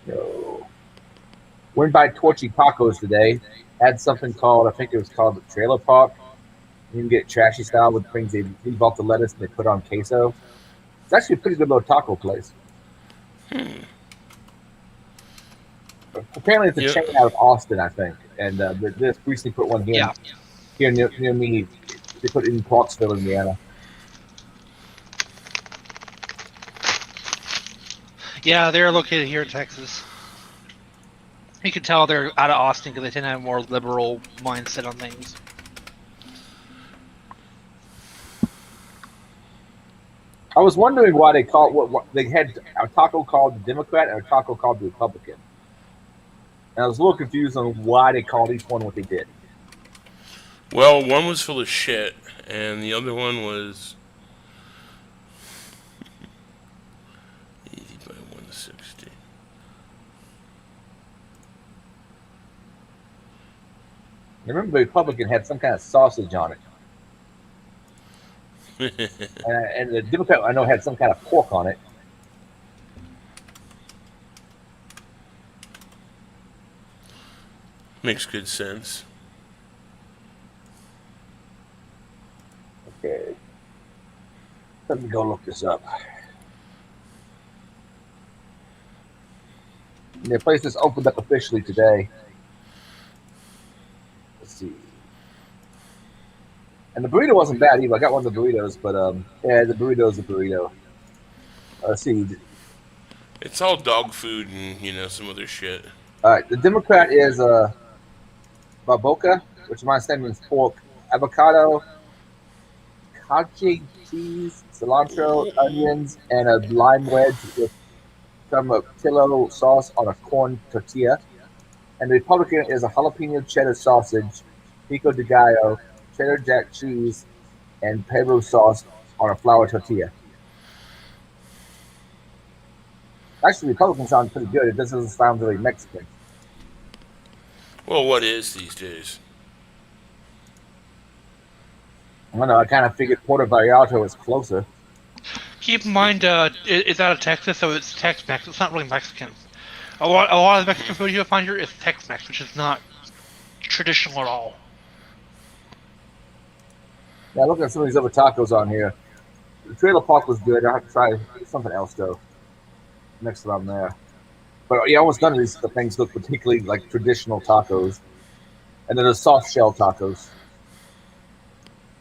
So, went by Torchy Tacos today. Had something called, I think it was called the Trailer Park. You can get trashy style with things they leave off the lettuce and they put on queso. It's actually a pretty good little taco place. Apparently, it's a chain out of Austin, I think, and they just recently put one here. Here near me. They put it in Clarksville, Indiana. Yeah, they're located here in Texas. You can tell they're out of Austin because they tend to have a more liberal mindset on things. I was wondering why they called what they had a taco called the Democrat and a taco called the Republican. And I was a little confused on why they called each one what they did. Well, one was full of shit, and the other one was 80 by 160. I remember the Republican had some kind of sausage on it. And the Democrat, I know, had some kind of pork on it. Makes good sense. Okay. Let me go look this up. The place just opened up officially today. Let's see. And the burrito wasn't bad either. I got one of the burritos, but yeah, the burrito's a burrito. Let's see. It's all dog food and some other shit. All right, the Democrat is barbacoa, which my understanding is pork, avocado, cottage cheese, cilantro, onions, and a lime wedge with some pillow sauce on a corn tortilla. And the Republican is a jalapeno cheddar sausage, pico de gallo, cheddar jack cheese, and Peru sauce on a flour tortilla. Actually, the Republican sounds pretty good. It doesn't sound really Mexican. Well, what is these days? I don't know. I kind of figured Puerto Vallarta was closer. Keep in mind, it's out of Texas, so it's Tex-Mex. It's not really Mexican. A lot of the Mexican food you'll find here is Tex-Mex, which is not traditional at all. Yeah, look at some of these other tacos on here. The Trailer Park was good. I have to try something else though. Next time I'm there. But yeah, almost none of these things look particularly like traditional tacos. And then there's soft shell tacos.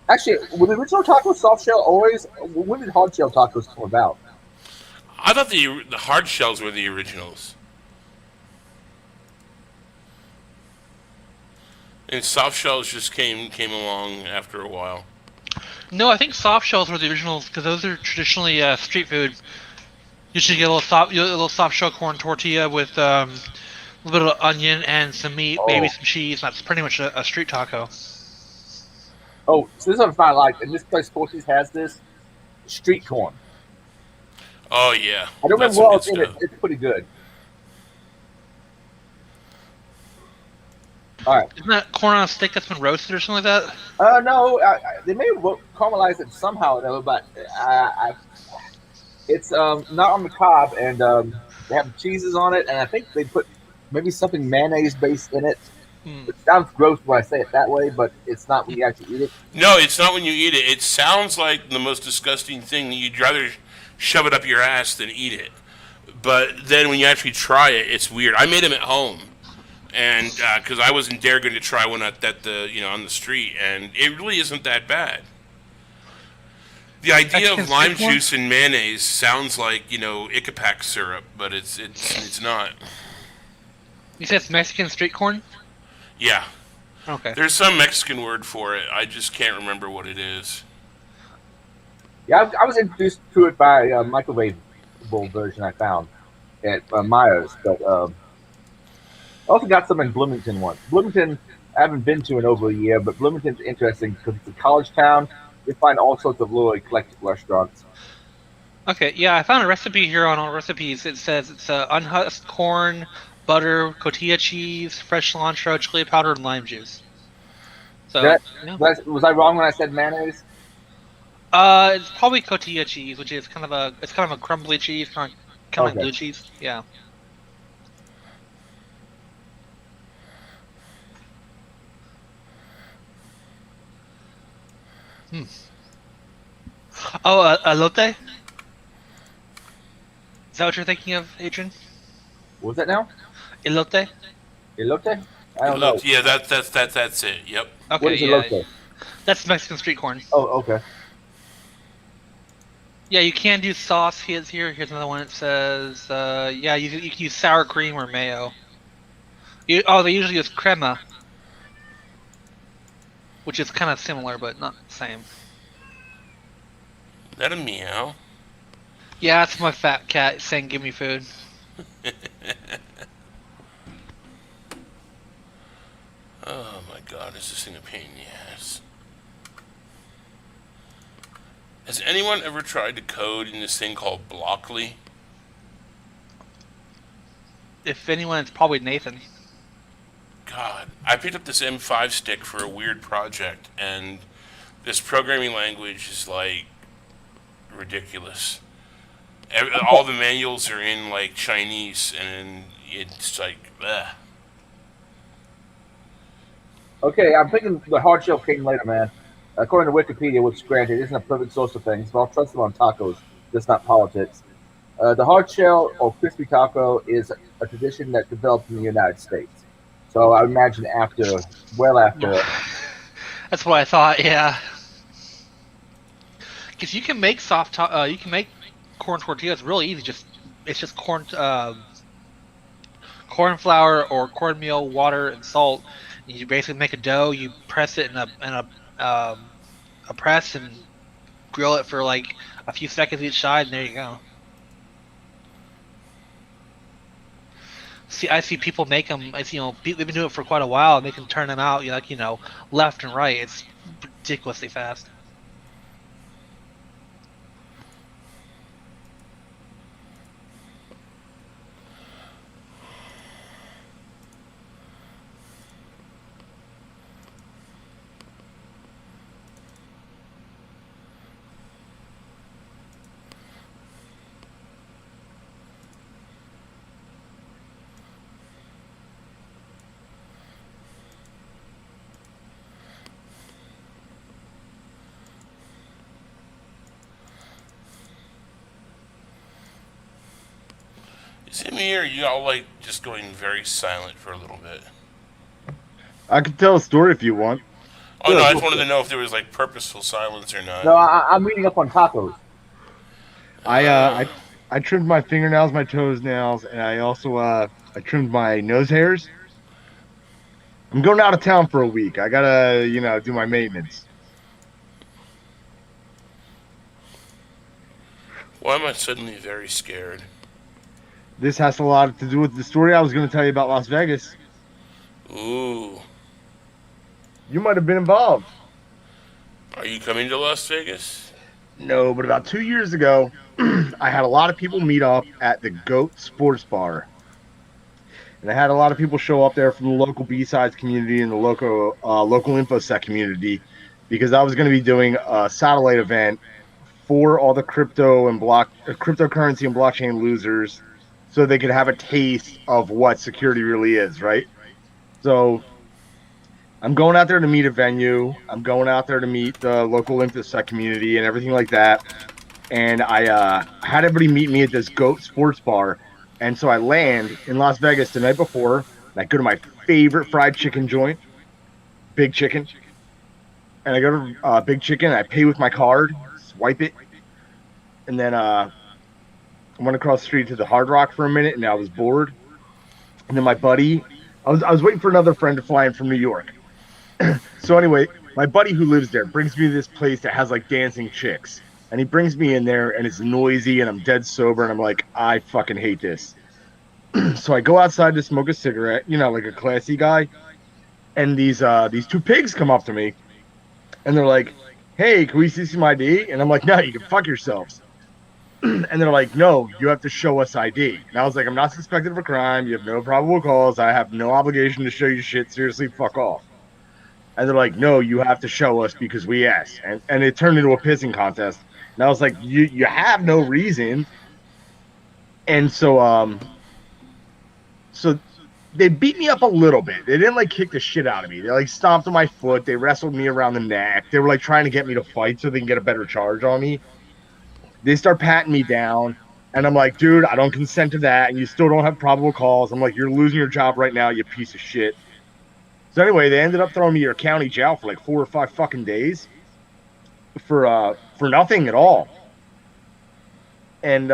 Actually, were the original tacos soft shell always? When did hard shell tacos come about? I thought the hard shells were the originals. And soft shells just came along after a while. No, I think soft shells were the originals because those are traditionally street food. You should get a little soft shell corn tortilla with a little bit of onion and some meat, maybe some cheese. That's pretty much a street taco. Oh, so this one's not like, and this place Porky's has this street corn. Oh yeah, I don't remember what else in it. It's pretty good. All right. Isn't that corn on a stick that's been roasted or something like that? No, they may have caramelized it somehow, though, but it's not on the cob, and they have cheeses on it, and I think they put maybe something mayonnaise based in it. It sounds gross when I say it that way, but it's not when you actually eat it. No, it's not when you eat it. It sounds like the most disgusting thing. You'd rather shove it up your ass than eat it. But then when you actually try it, it's weird. I made them at home, and because I wasn't going to try one at the on the street, and it really isn't that bad. The idea of lime juice and mayonnaise sounds like Icapac syrup, but it's not. You said it's Mexican street corn? Yeah. Okay. There's some Mexican word for it. I just can't remember what it is. Yeah, I was introduced to it by a microwavable version I found at Myers, but I also got some in Bloomington once. Bloomington, I haven't been to in over a year, but Bloomington's interesting because it's a college town. You find all sorts of little eclectic restaurants. Okay, yeah, I found a recipe here on all recipes. It says it's unhusked corn, butter, cotija cheese, fresh cilantro, chili powder, and lime juice. So, yeah. Was I wrong when I said mayonnaise? It's probably cotija cheese, which is kind of a crumbly cheese, kind of like Okay. blue cheese. Yeah. Oh, elote? Is that what you're thinking of, Adrian? What was that now? Elote? Elote? I don't know. Yeah, that's it. Yep. Okay, What is yeah. elote? That's Mexican street corn. Oh, okay. Yeah, you can do sauce. Here's another one. It says, yeah, you can use sour cream or mayo. They usually use crema, which is kind of similar but not the same. Is that a meow? Yeah, that's my fat cat saying, "Give me food." Oh my god, is this thing a pain in the ass? Has anyone ever tried to code in this thing called Blockly? If anyone, it's probably Nathan. God, I picked up this M5 stick for a weird project, and this programming language is like ridiculous. All the manuals are in like Chinese, and it's like, ugh. Okay, I'm thinking the hard shell came later, man. According to Wikipedia, which granted isn't a perfect source of things, but I'll trust them on tacos, just not politics. The hard shell or crispy taco is a tradition that developed in the United States. So I imagine well after. That's what I thought. Yeah, because you can make you can make corn tortillas really easy. It's just corn flour or cornmeal, water, and salt. You basically make a dough. You press it in a press and grill it for like a few seconds each side, and there you go. I see people make them. They've been doing it for quite a while, and they can turn them out, left and right. It's ridiculously fast. Is it me or you all like just going very silent for a little bit? I can tell a story if you want. Oh no, I just wanted to know if there was like purposeful silence or not. No, I'm reading up on tacos. I trimmed my fingernails, my toenails, and I also I trimmed my nose hairs. I'm going out of town for a week. I gotta do my maintenance. Why am I suddenly very scared? This has a lot to do with the story I was going to tell you about Las Vegas. Ooh. You might have been involved. Are you coming to Las Vegas? No, but about 2 years ago, I had a lot of people meet up at the Goat Sports Bar. And I had a lot of people show up there from the local B-Sides community and the local InfoSec community because I was going to be doing a satellite event for all the cryptocurrency and blockchain losers so they could have a taste of what security really is, right? So I'm going out there to meet a venue. I'm going out there to meet the local InfoSec community and everything like that. And I had everybody meet me at this Goat Sports Bar. And so I land in Las Vegas the night before. And I go to my favorite fried chicken joint, Big Chicken. And I go to Big Chicken. And I pay with my card, swipe it. And then I went across the street to the Hard Rock for a minute, and I was bored. And then my buddy, I was waiting for another friend to fly in from New York. So anyway, my buddy who lives there brings me to this place that has like dancing chicks. And he brings me in there, and it's noisy, and I'm dead sober, and I'm like, I fucking hate this. So I go outside to smoke a cigarette, like a classy guy. And these two pigs come up to me, and they're like, hey, can we see some ID? And I'm like, no, you can fuck yourselves. And they're like, no, you have to show us ID. And I was like, I'm not suspected of a crime. You have no probable cause. I have no obligation to show you shit. Seriously, fuck off. And they're like, no, you have to show us because we asked. And it turned into a pissing contest. And I was like, you have no reason. And so they beat me up a little bit. They didn't like kick the shit out of me. They like stomped on my foot. They wrestled me around the neck. They were like trying to get me to fight so they can get a better charge on me. They start patting me down. And I'm like, dude, I don't consent to that. And you still don't have probable cause. I'm like, you're losing your job right now, you piece of shit. So anyway, they ended up throwing me in county jail for like 4 or 5 fucking days for nothing at all. And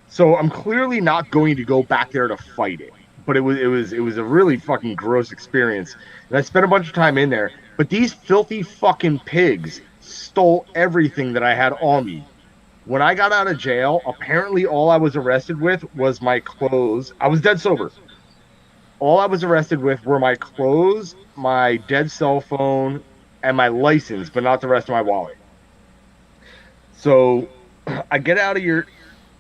so I'm clearly not going to go back there to fight it. But it was a really fucking gross experience. And I spent a bunch of time in there. But these filthy fucking pigs stole everything that I had on me. When I got out of jail, apparently all I was arrested with was my clothes. I was dead sober. All I was arrested with were my clothes, my dead cell phone, and my license, but not the rest of my wallet. So I get out of your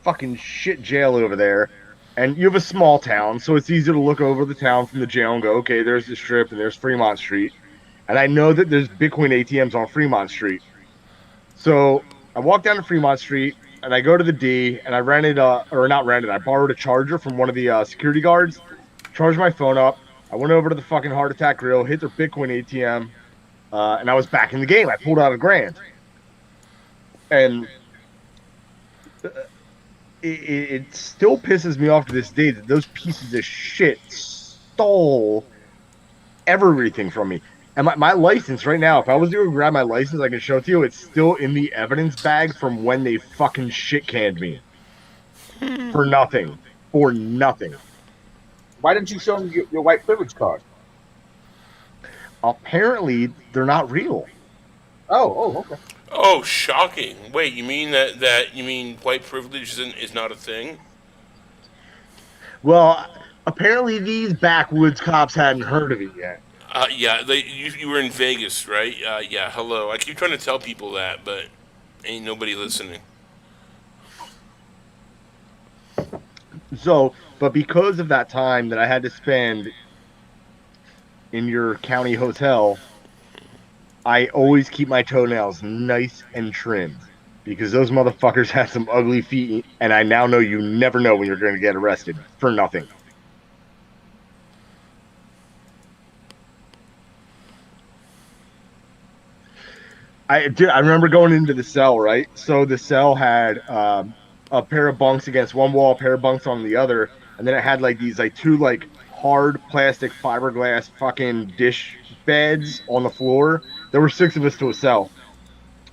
fucking shit jail over there, and you have a small town, so it's easy to look over the town from the jail and go, okay, there's the Strip and there's Fremont Street. And I know that there's Bitcoin ATMs on Fremont Street. So I walk down to Fremont Street, and I go to the D, and I I borrowed a charger from one of the security guards, charged my phone up. I went over to the fucking Heart Attack Grill, hit their Bitcoin ATM, and I was back in the game. I pulled out $1,000. And it still pisses me off to this day that those pieces of shit stole everything from me. And my license right now, if I was to go grab my license, I can show it to you. It's still in the evidence bag from when they fucking shit canned me. For nothing. For nothing. Why didn't you show them your white privilege card? Apparently, they're not real. Oh, okay. Oh, shocking. Wait, you mean that you mean white privilege is not a thing? Well, apparently these backwoods cops hadn't heard of it yet. Yeah, you were in Vegas, right? Yeah, hello. I keep trying to tell people that, but ain't nobody listening. So, but because of that time that I had to spend in your county hotel, I always keep my toenails nice and trimmed because those motherfuckers had some ugly feet, and I now know you never know when you're going to get arrested for nothing. I remember going into the cell, right? So the cell had a pair of bunks against one wall, a pair of bunks on the other, and then it had like these like two like hard plastic fiberglass fucking dish beds on the floor. There were 6 of us to a cell.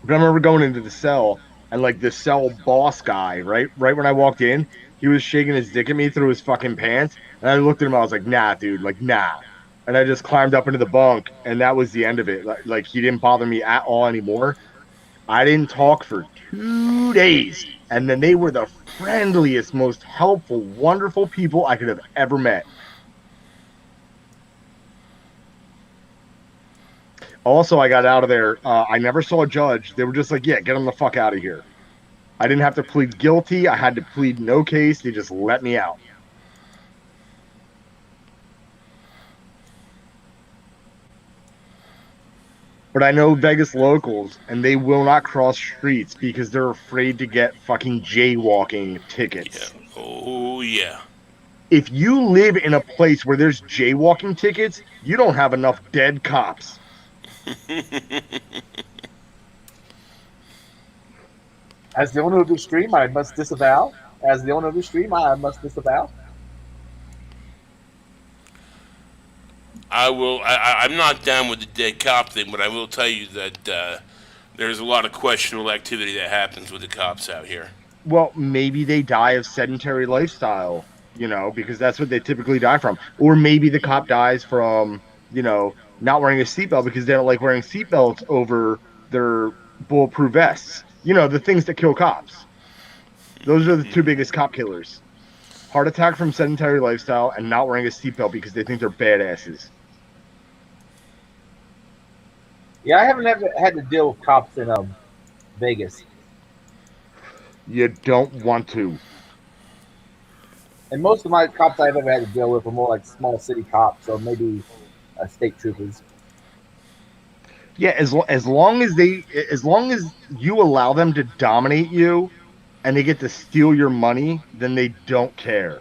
But I remember going into the cell, and like the cell boss guy, right when I walked in, he was shaking his dick at me through his fucking pants, and I looked at him, I was like, nah, dude, like, nah. And I just climbed up into the bunk, and that was the end of it. Like he didn't bother me at all anymore. I didn't talk for 2 days, and then they were the friendliest, most helpful, wonderful people I could have ever met. Also, I got out of there. I never saw a judge. They were just like, yeah, get him the fuck out of here. I didn't have to plead guilty. I had to plead no case. They just let me out. But I know Vegas locals, and they will not cross streets because they're afraid to get fucking jaywalking tickets. Yeah. Oh, yeah. If you live in a place where there's jaywalking tickets, you don't have enough dead cops. As the owner of the stream, I must disavow. As the owner of the stream, I must disavow. I'm not down with the dead cop thing, but I will tell you that there's a lot of questionable activity that happens with the cops out here. Well, maybe they die of sedentary lifestyle, because that's what they typically die from. Or maybe the cop dies from, not wearing a seatbelt because they don't like wearing seatbelts over their bulletproof vests. The things that kill cops. Those are the 2 biggest cop killers. Heart attack from sedentary lifestyle and not wearing a seatbelt because they think they're badasses. Yeah, I haven't ever had to deal with cops in Vegas. You don't want to. And most of my cops I've ever had to deal with were more like small city cops, or maybe state troopers. Yeah, as long as you allow them to dominate you and they get to steal your money, then they don't care.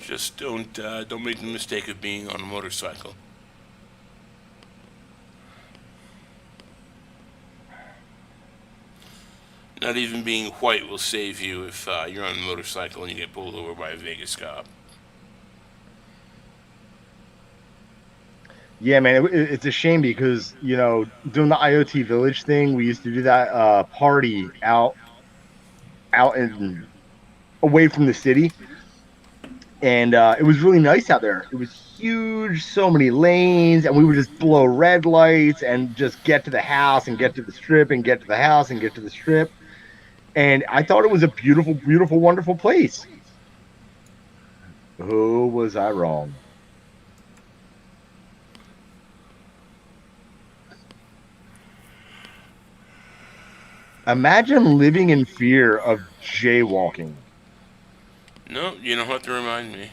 Just don't make the mistake of being on a motorcycle. Not even being white will save you if you're on a motorcycle and you get pulled over by a Vegas cop. Yeah, man, it's a shame because doing the IoT Village thing, we used to do that party out and away from the city, and it was really nice out there. It was huge, so many lanes, and we would just blow red lights and just get to the house and get to the strip and get to the house and get to the strip. And I thought it was a beautiful, beautiful, wonderful place. Oh, was I wrong? Imagine living in fear of jaywalking. No, you don't have to remind me.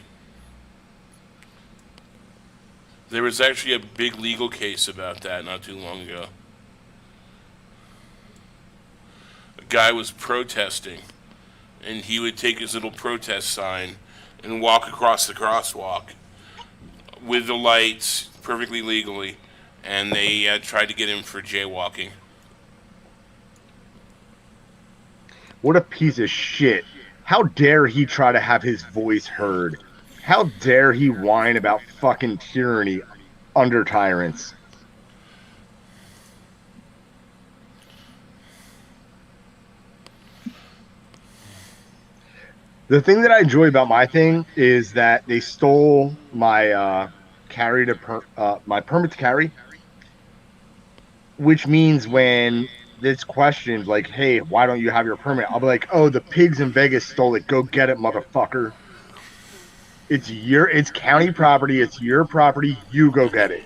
There was actually a big legal case about that not too long ago. A guy was protesting, and he would take his little protest sign and walk across the crosswalk with the lights perfectly legally, and they tried to get him for jaywalking. What a piece of shit. How dare he try to have his voice heard? How dare he whine about fucking tyranny under tyrants? The thing that I enjoy about my thing is that they stole my my permit to carry, which means when it's questioned like, hey, why don't you have your permit? I'll be like, oh, the pigs in Vegas stole it. Go get it, motherfucker. It's county property. It's your property. You go get it.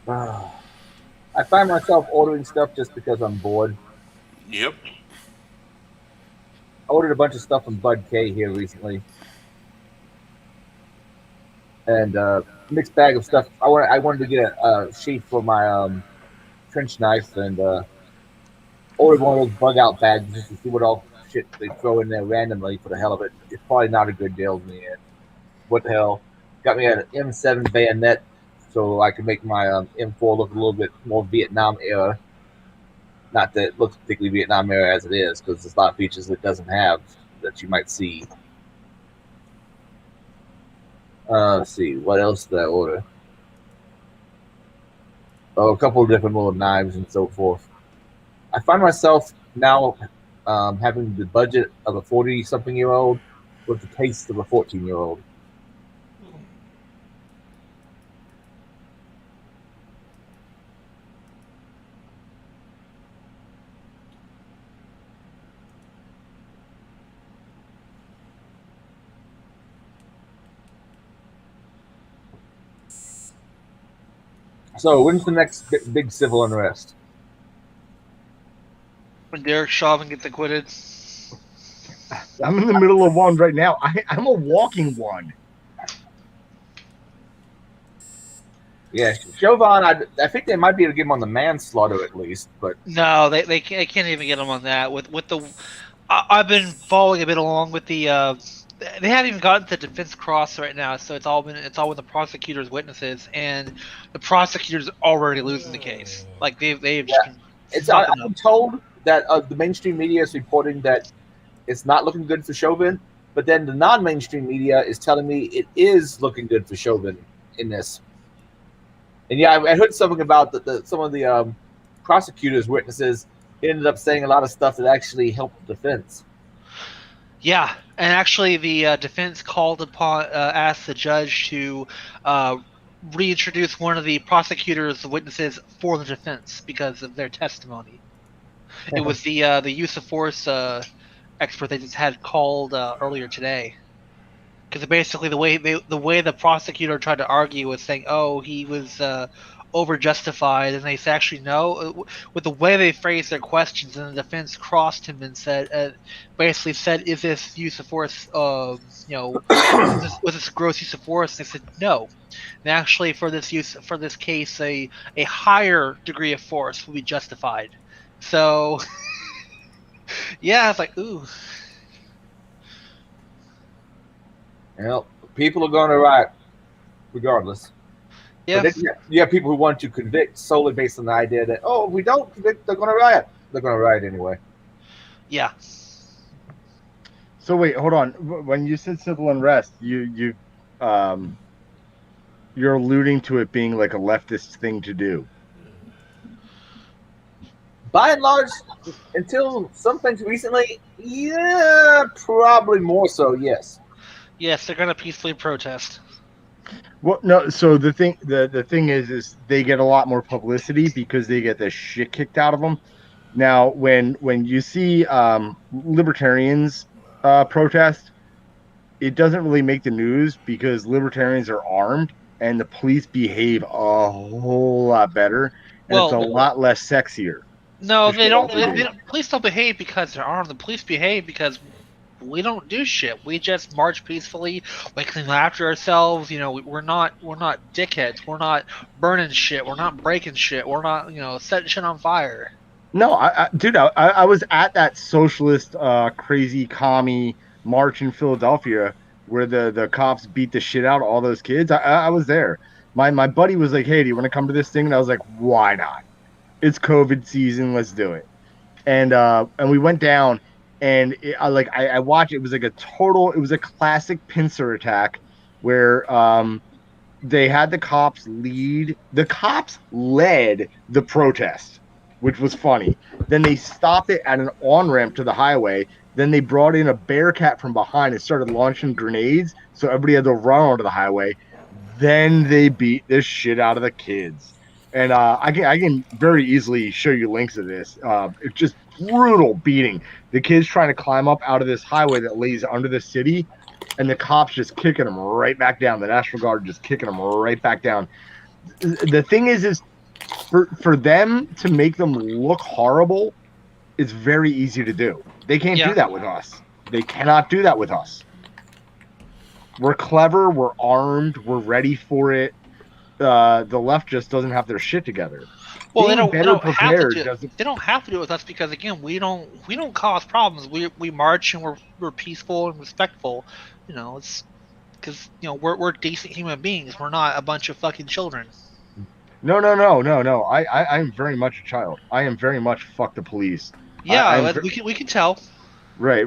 I find myself ordering stuff just because I'm bored. Yep. I ordered a bunch of stuff from Bud K here recently, and mixed bag of stuff. I wanted to get a sheath for my trench knife, and ordered one of those bug out bags just to see what all shit they throw in there randomly for the hell of it. It's probably not a good deal in the end. What the hell? Got me an M7 bayonet so I can make my M4 look a little bit more Vietnam era. Not that it looks particularly Vietnam era as it is, because there's a lot of features it doesn't have that you might see. Let's see, what else did I order? Oh, a couple of different little knives and so forth. I find myself now having the budget of a 40-something-year-old with the taste of a 14-year-old. So, when's the next big civil unrest? When Derek Chauvin gets acquitted. I'm in the middle of one right now. I'm a walking one. Yeah, Chauvin, I think they might be able to get him on the manslaughter at least, but No, they can't even get him on that. With the, I've been following a bit along with the. They haven't even gotten to defense cross right now, so it's all with the prosecutors' witnesses, and the prosecutors already losing the case. Like they've just I'm told that the mainstream media is reporting that it's not looking good for Chauvin, but then the non-mainstream media is telling me it is looking good for Chauvin in this. And yeah, I heard something about some of the prosecutors' witnesses ended up saying a lot of stuff that actually helped the defense. Yeah, and actually, the defense asked the judge to reintroduce one of the prosecutors' witnesses for the defense because of their testimony. It was the use of force expert they just had called earlier today. Because basically the way the prosecutor tried to argue was saying, oh, he was over justified, and they said actually no. With the way they phrased their questions, and the defense crossed him and said, basically said, is this use of force, was this gross use of force? And they said no. And actually, for this case, a higher degree of force will be justified. So, yeah, it's like, ooh. Well, people are going to riot regardless. Yeah. But then you have people who want to convict solely based on the idea that, if we don't convict, they're going to riot. They're going to riot anyway. Yeah. So wait, hold on. When you said civil unrest, you're alluding to it being like a leftist thing to do. By and large, until some things recently, yeah, probably more so, yes. Yes, they're going to peacefully protest. Well, no. So the thing is they get a lot more publicity because they get the shit kicked out of them. Now, when you see libertarians protest, it doesn't really make the news because libertarians are armed and the police behave a whole lot better, and it's a lot less sexier. No, they don't. Police don't behave because they're armed. The police behave because we don't do shit. We just march peacefully. We clean after ourselves. We're not dickheads. We're not burning shit. We're not breaking shit. We're not setting shit on fire. No, dude, I was at that socialist, crazy commie march in Philadelphia where the cops beat the shit out of all those kids. I was there. My buddy was like, "Hey, do you want to come to this thing?" And I was like, "Why not? It's COVID season. Let's do it." And we went down, and I watched. It was like it was a classic pincer attack where they had the cops lead. The cops led the protest, which was funny. Then they stopped it at an on-ramp to the highway. Then they brought in a Bearcat from behind and started launching grenades, so everybody had to run onto the highway. Then they beat the shit out of the kids. And I can very easily show you links of this. It's just brutal beating. The kids trying to climb up out of this highway that lays under the city, and the cops just kicking them right back down. The National Guard just kicking them right back down. The thing is for them to make them look horrible, it's very easy to do. They can't do that with us. They cannot do that with us. We're clever. We're armed. We're ready for it. The left just doesn't have their shit together. Well, they don't have to do it. They don't have to do it with us because again, we don't cause problems. We march and we're peaceful and respectful. It's because we're decent human beings. We're not a bunch of fucking children. No. I am very much a child. I am very much fuck the police. Yeah, we can tell. Right.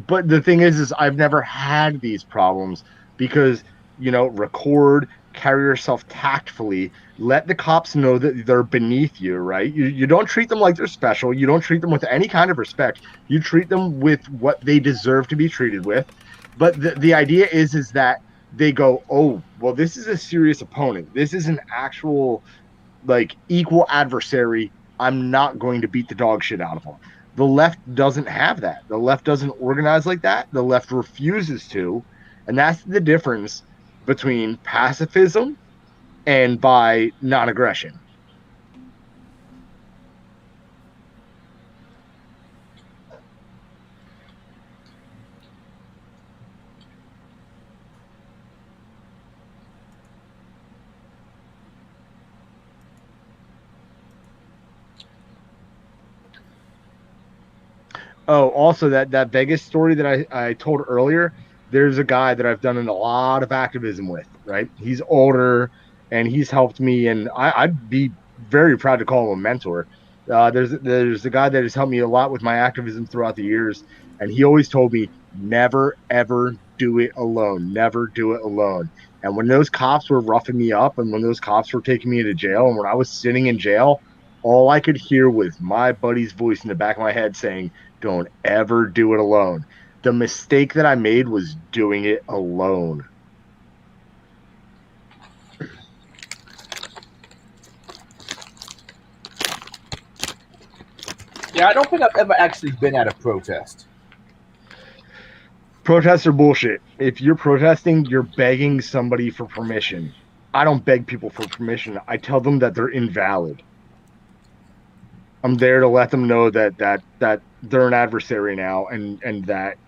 But the thing is I've never had these problems because record, carry yourself tactfully, let the cops know that they're beneath you, right? You don't treat them like they're special. You don't treat them with any kind of respect. You treat them with what they deserve to be treated with. But the idea is that they go, oh, well, this is a serious opponent. This is an actual, equal adversary. I'm not going to beat the dog shit out of them. The left doesn't have that. The left doesn't organize like that. The left refuses to. And that's the difference between pacifism and by non-aggression. Oh, also that Vegas story that I told earlier, there's a guy that I've done a lot of activism with, right? He's older and he's helped me, and I'd be very proud to call him a mentor. There's a guy that has helped me a lot with my activism throughout the years, and he always told me, never, ever do it alone. Never do it alone. And when those cops were roughing me up and when those cops were taking me to jail and when I was sitting in jail, all I could hear was my buddy's voice in the back of my head saying, don't ever do it alone. The mistake that I made was doing it alone. Yeah, I don't think I've ever actually been at a protest. Protests are bullshit. If you're protesting, you're begging somebody for permission. I don't beg people for permission. I tell them that they're invalid. I'm there to let them know that they're an adversary now, and that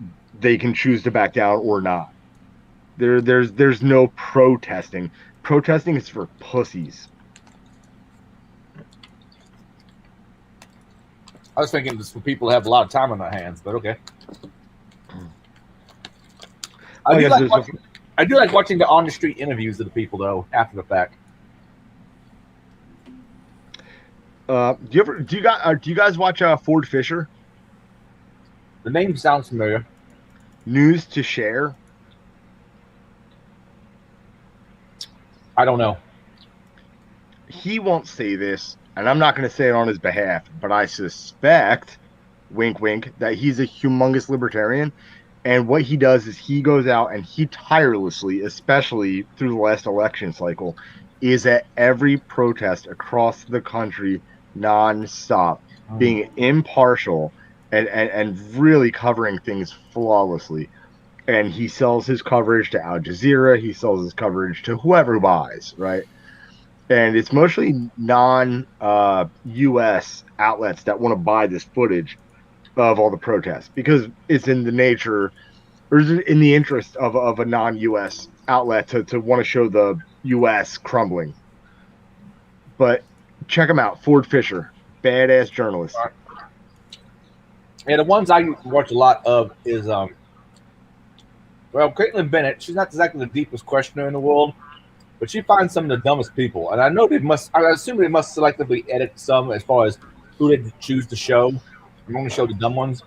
they can choose to back down or not. There's no protesting. Protesting is for pussies. I was thinking this for people who have a lot of time on their hands, but okay. I do like watching the on the street interviews of the people though after the fact. Do you guys watch Ford Fisher? The name sounds familiar. News to Share. I don't know. He won't say this, and I'm not going to say it on his behalf, but I suspect, wink, wink, that he's a humongous libertarian. And what he does is he goes out and he tirelessly, especially through the last election cycle, is at every protest across the country nonstop, being impartial and really covering things flawlessly. And he sells his coverage to Al Jazeera. He sells his coverage to whoever buys, right? And it's mostly non-U.S. outlets that want to buy this footage of all the protests because it's in the nature or is it in the interest of a non-U.S. outlet to want to show the U.S. crumbling. But check him out, Ford Fisher, badass journalist. Yeah, the ones I watch a lot of is Caitlin Bennett. She's not exactly the deepest questioner in the world, but she finds some of the dumbest people, and I know I assume they must selectively edit some as far as who they choose to show. I'm only show the dumb ones,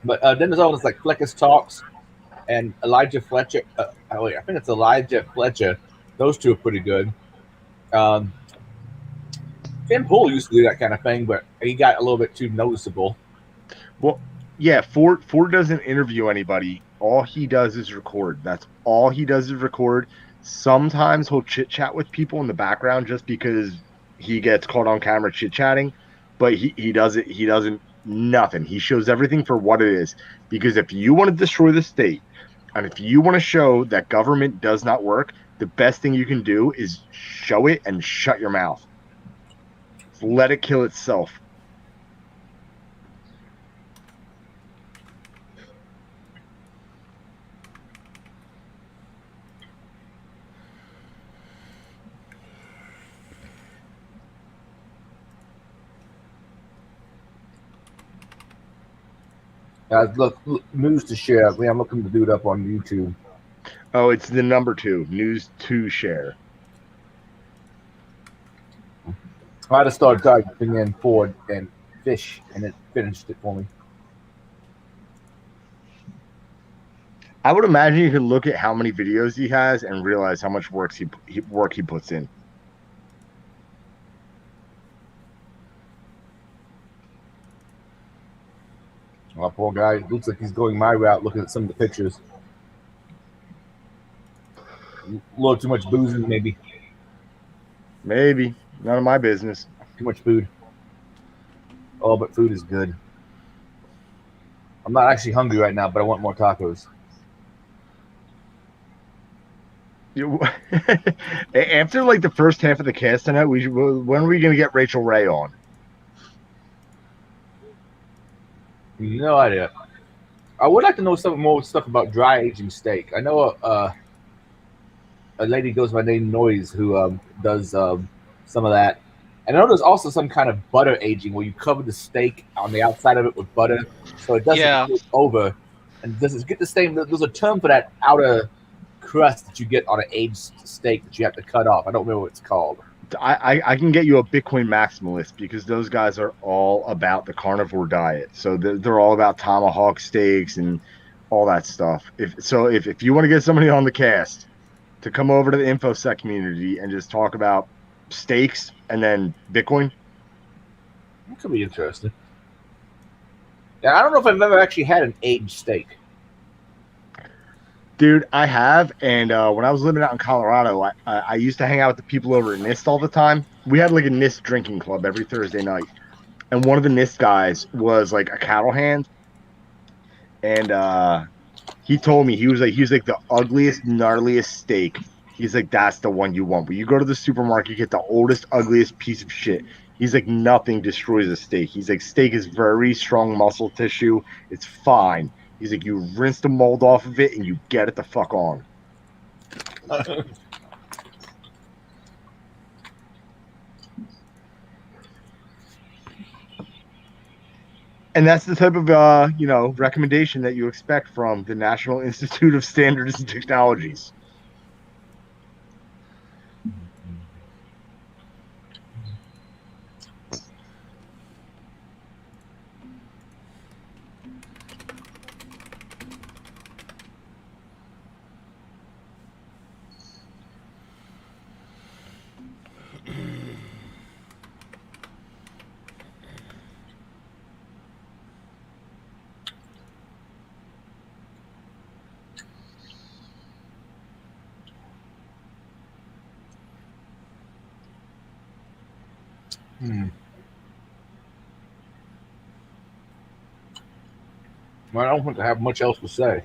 but then there's others like Fleckus Talks and Elijah Fletcher. I think it's Elijah Fletcher. Those two are pretty good. Tim Pool used to do that kind of thing, but he got a little bit too noticeable. Well, yeah, Ford doesn't interview anybody. All he does is record. That's all he does is record. Sometimes he'll chit-chat with people in the background just because he gets caught on camera chit-chatting, but he doesn't nothing. He shows everything for what it is. Because if you want to destroy the state, and if you want to show that government does not work, the best thing you can do is show it and shut your mouth. Let it kill itself. Look, News to Share. I'm looking to do it up on YouTube. Oh, it's the number 2, News to Share. I had to start typing in Ford and Fish, and it finished it for me. I would imagine you could look at how many videos he has and realize how much work he puts in. Oh, poor guy. Looks like he's going my route looking at some of the pictures. A little too much boozing, maybe. Maybe. None of my business. Too much food. Oh, but food is good. I'm not actually hungry right now, but I want more tacos. After like the first half of the cast tonight, when are we going to get Rachel Ray on? No idea. I would like to know some more stuff about dry aging steak. I know a lady goes by name Noise who does some of that. And I know there's also some kind of butter aging where you cover the steak on the outside of it with butter so it doesn't cook over. And does it get the same? There's a term for that outer crust that you get on an aged steak that you have to cut off. I don't remember what it's called. I can get you a Bitcoin maximalist because those guys are all about the carnivore diet. So they're all about tomahawk steaks and all that stuff. If you want to get somebody on the cast to come over to the InfoSec community and just talk about steaks and then Bitcoin, that could be interesting. Yeah, I don't know if I've ever actually had an aged steak. Dude, I have, and when I was living out in Colorado, I used to hang out with the people over at NIST all the time. We had like a NIST drinking club every Thursday night, and one of the NIST guys was like a cattle hand, and He told me he was like the ugliest, gnarliest steak. He's like, that's the one you want. But you go to the supermarket, you get the oldest, ugliest piece of shit. He's like, nothing destroys a steak. He's like, steak is very strong muscle tissue. It's fine. He's like, you rinse the mold off of it and you get it the fuck on. And that's the type of recommendation that you expect from the National Institute of Standards and Technologies. Well, I don't want to have much else to say.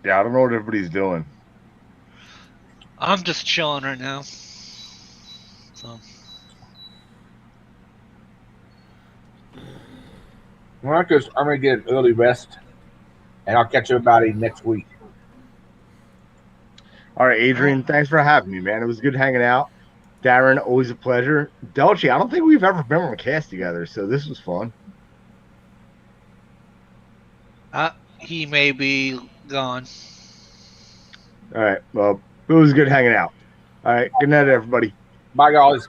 Yeah, I don't know what everybody's doing. I'm just chilling right now. So Well, because I'm going to get an early rest, and I'll catch everybody next week. All right, Adrian, thanks for having me, man. It was good hanging out. Darren, always a pleasure. Delchi, I don't think we've ever been on a cast together, so this was fun. he may be gone. All right, well, it was good hanging out. All right, good night, everybody. Bye, guys.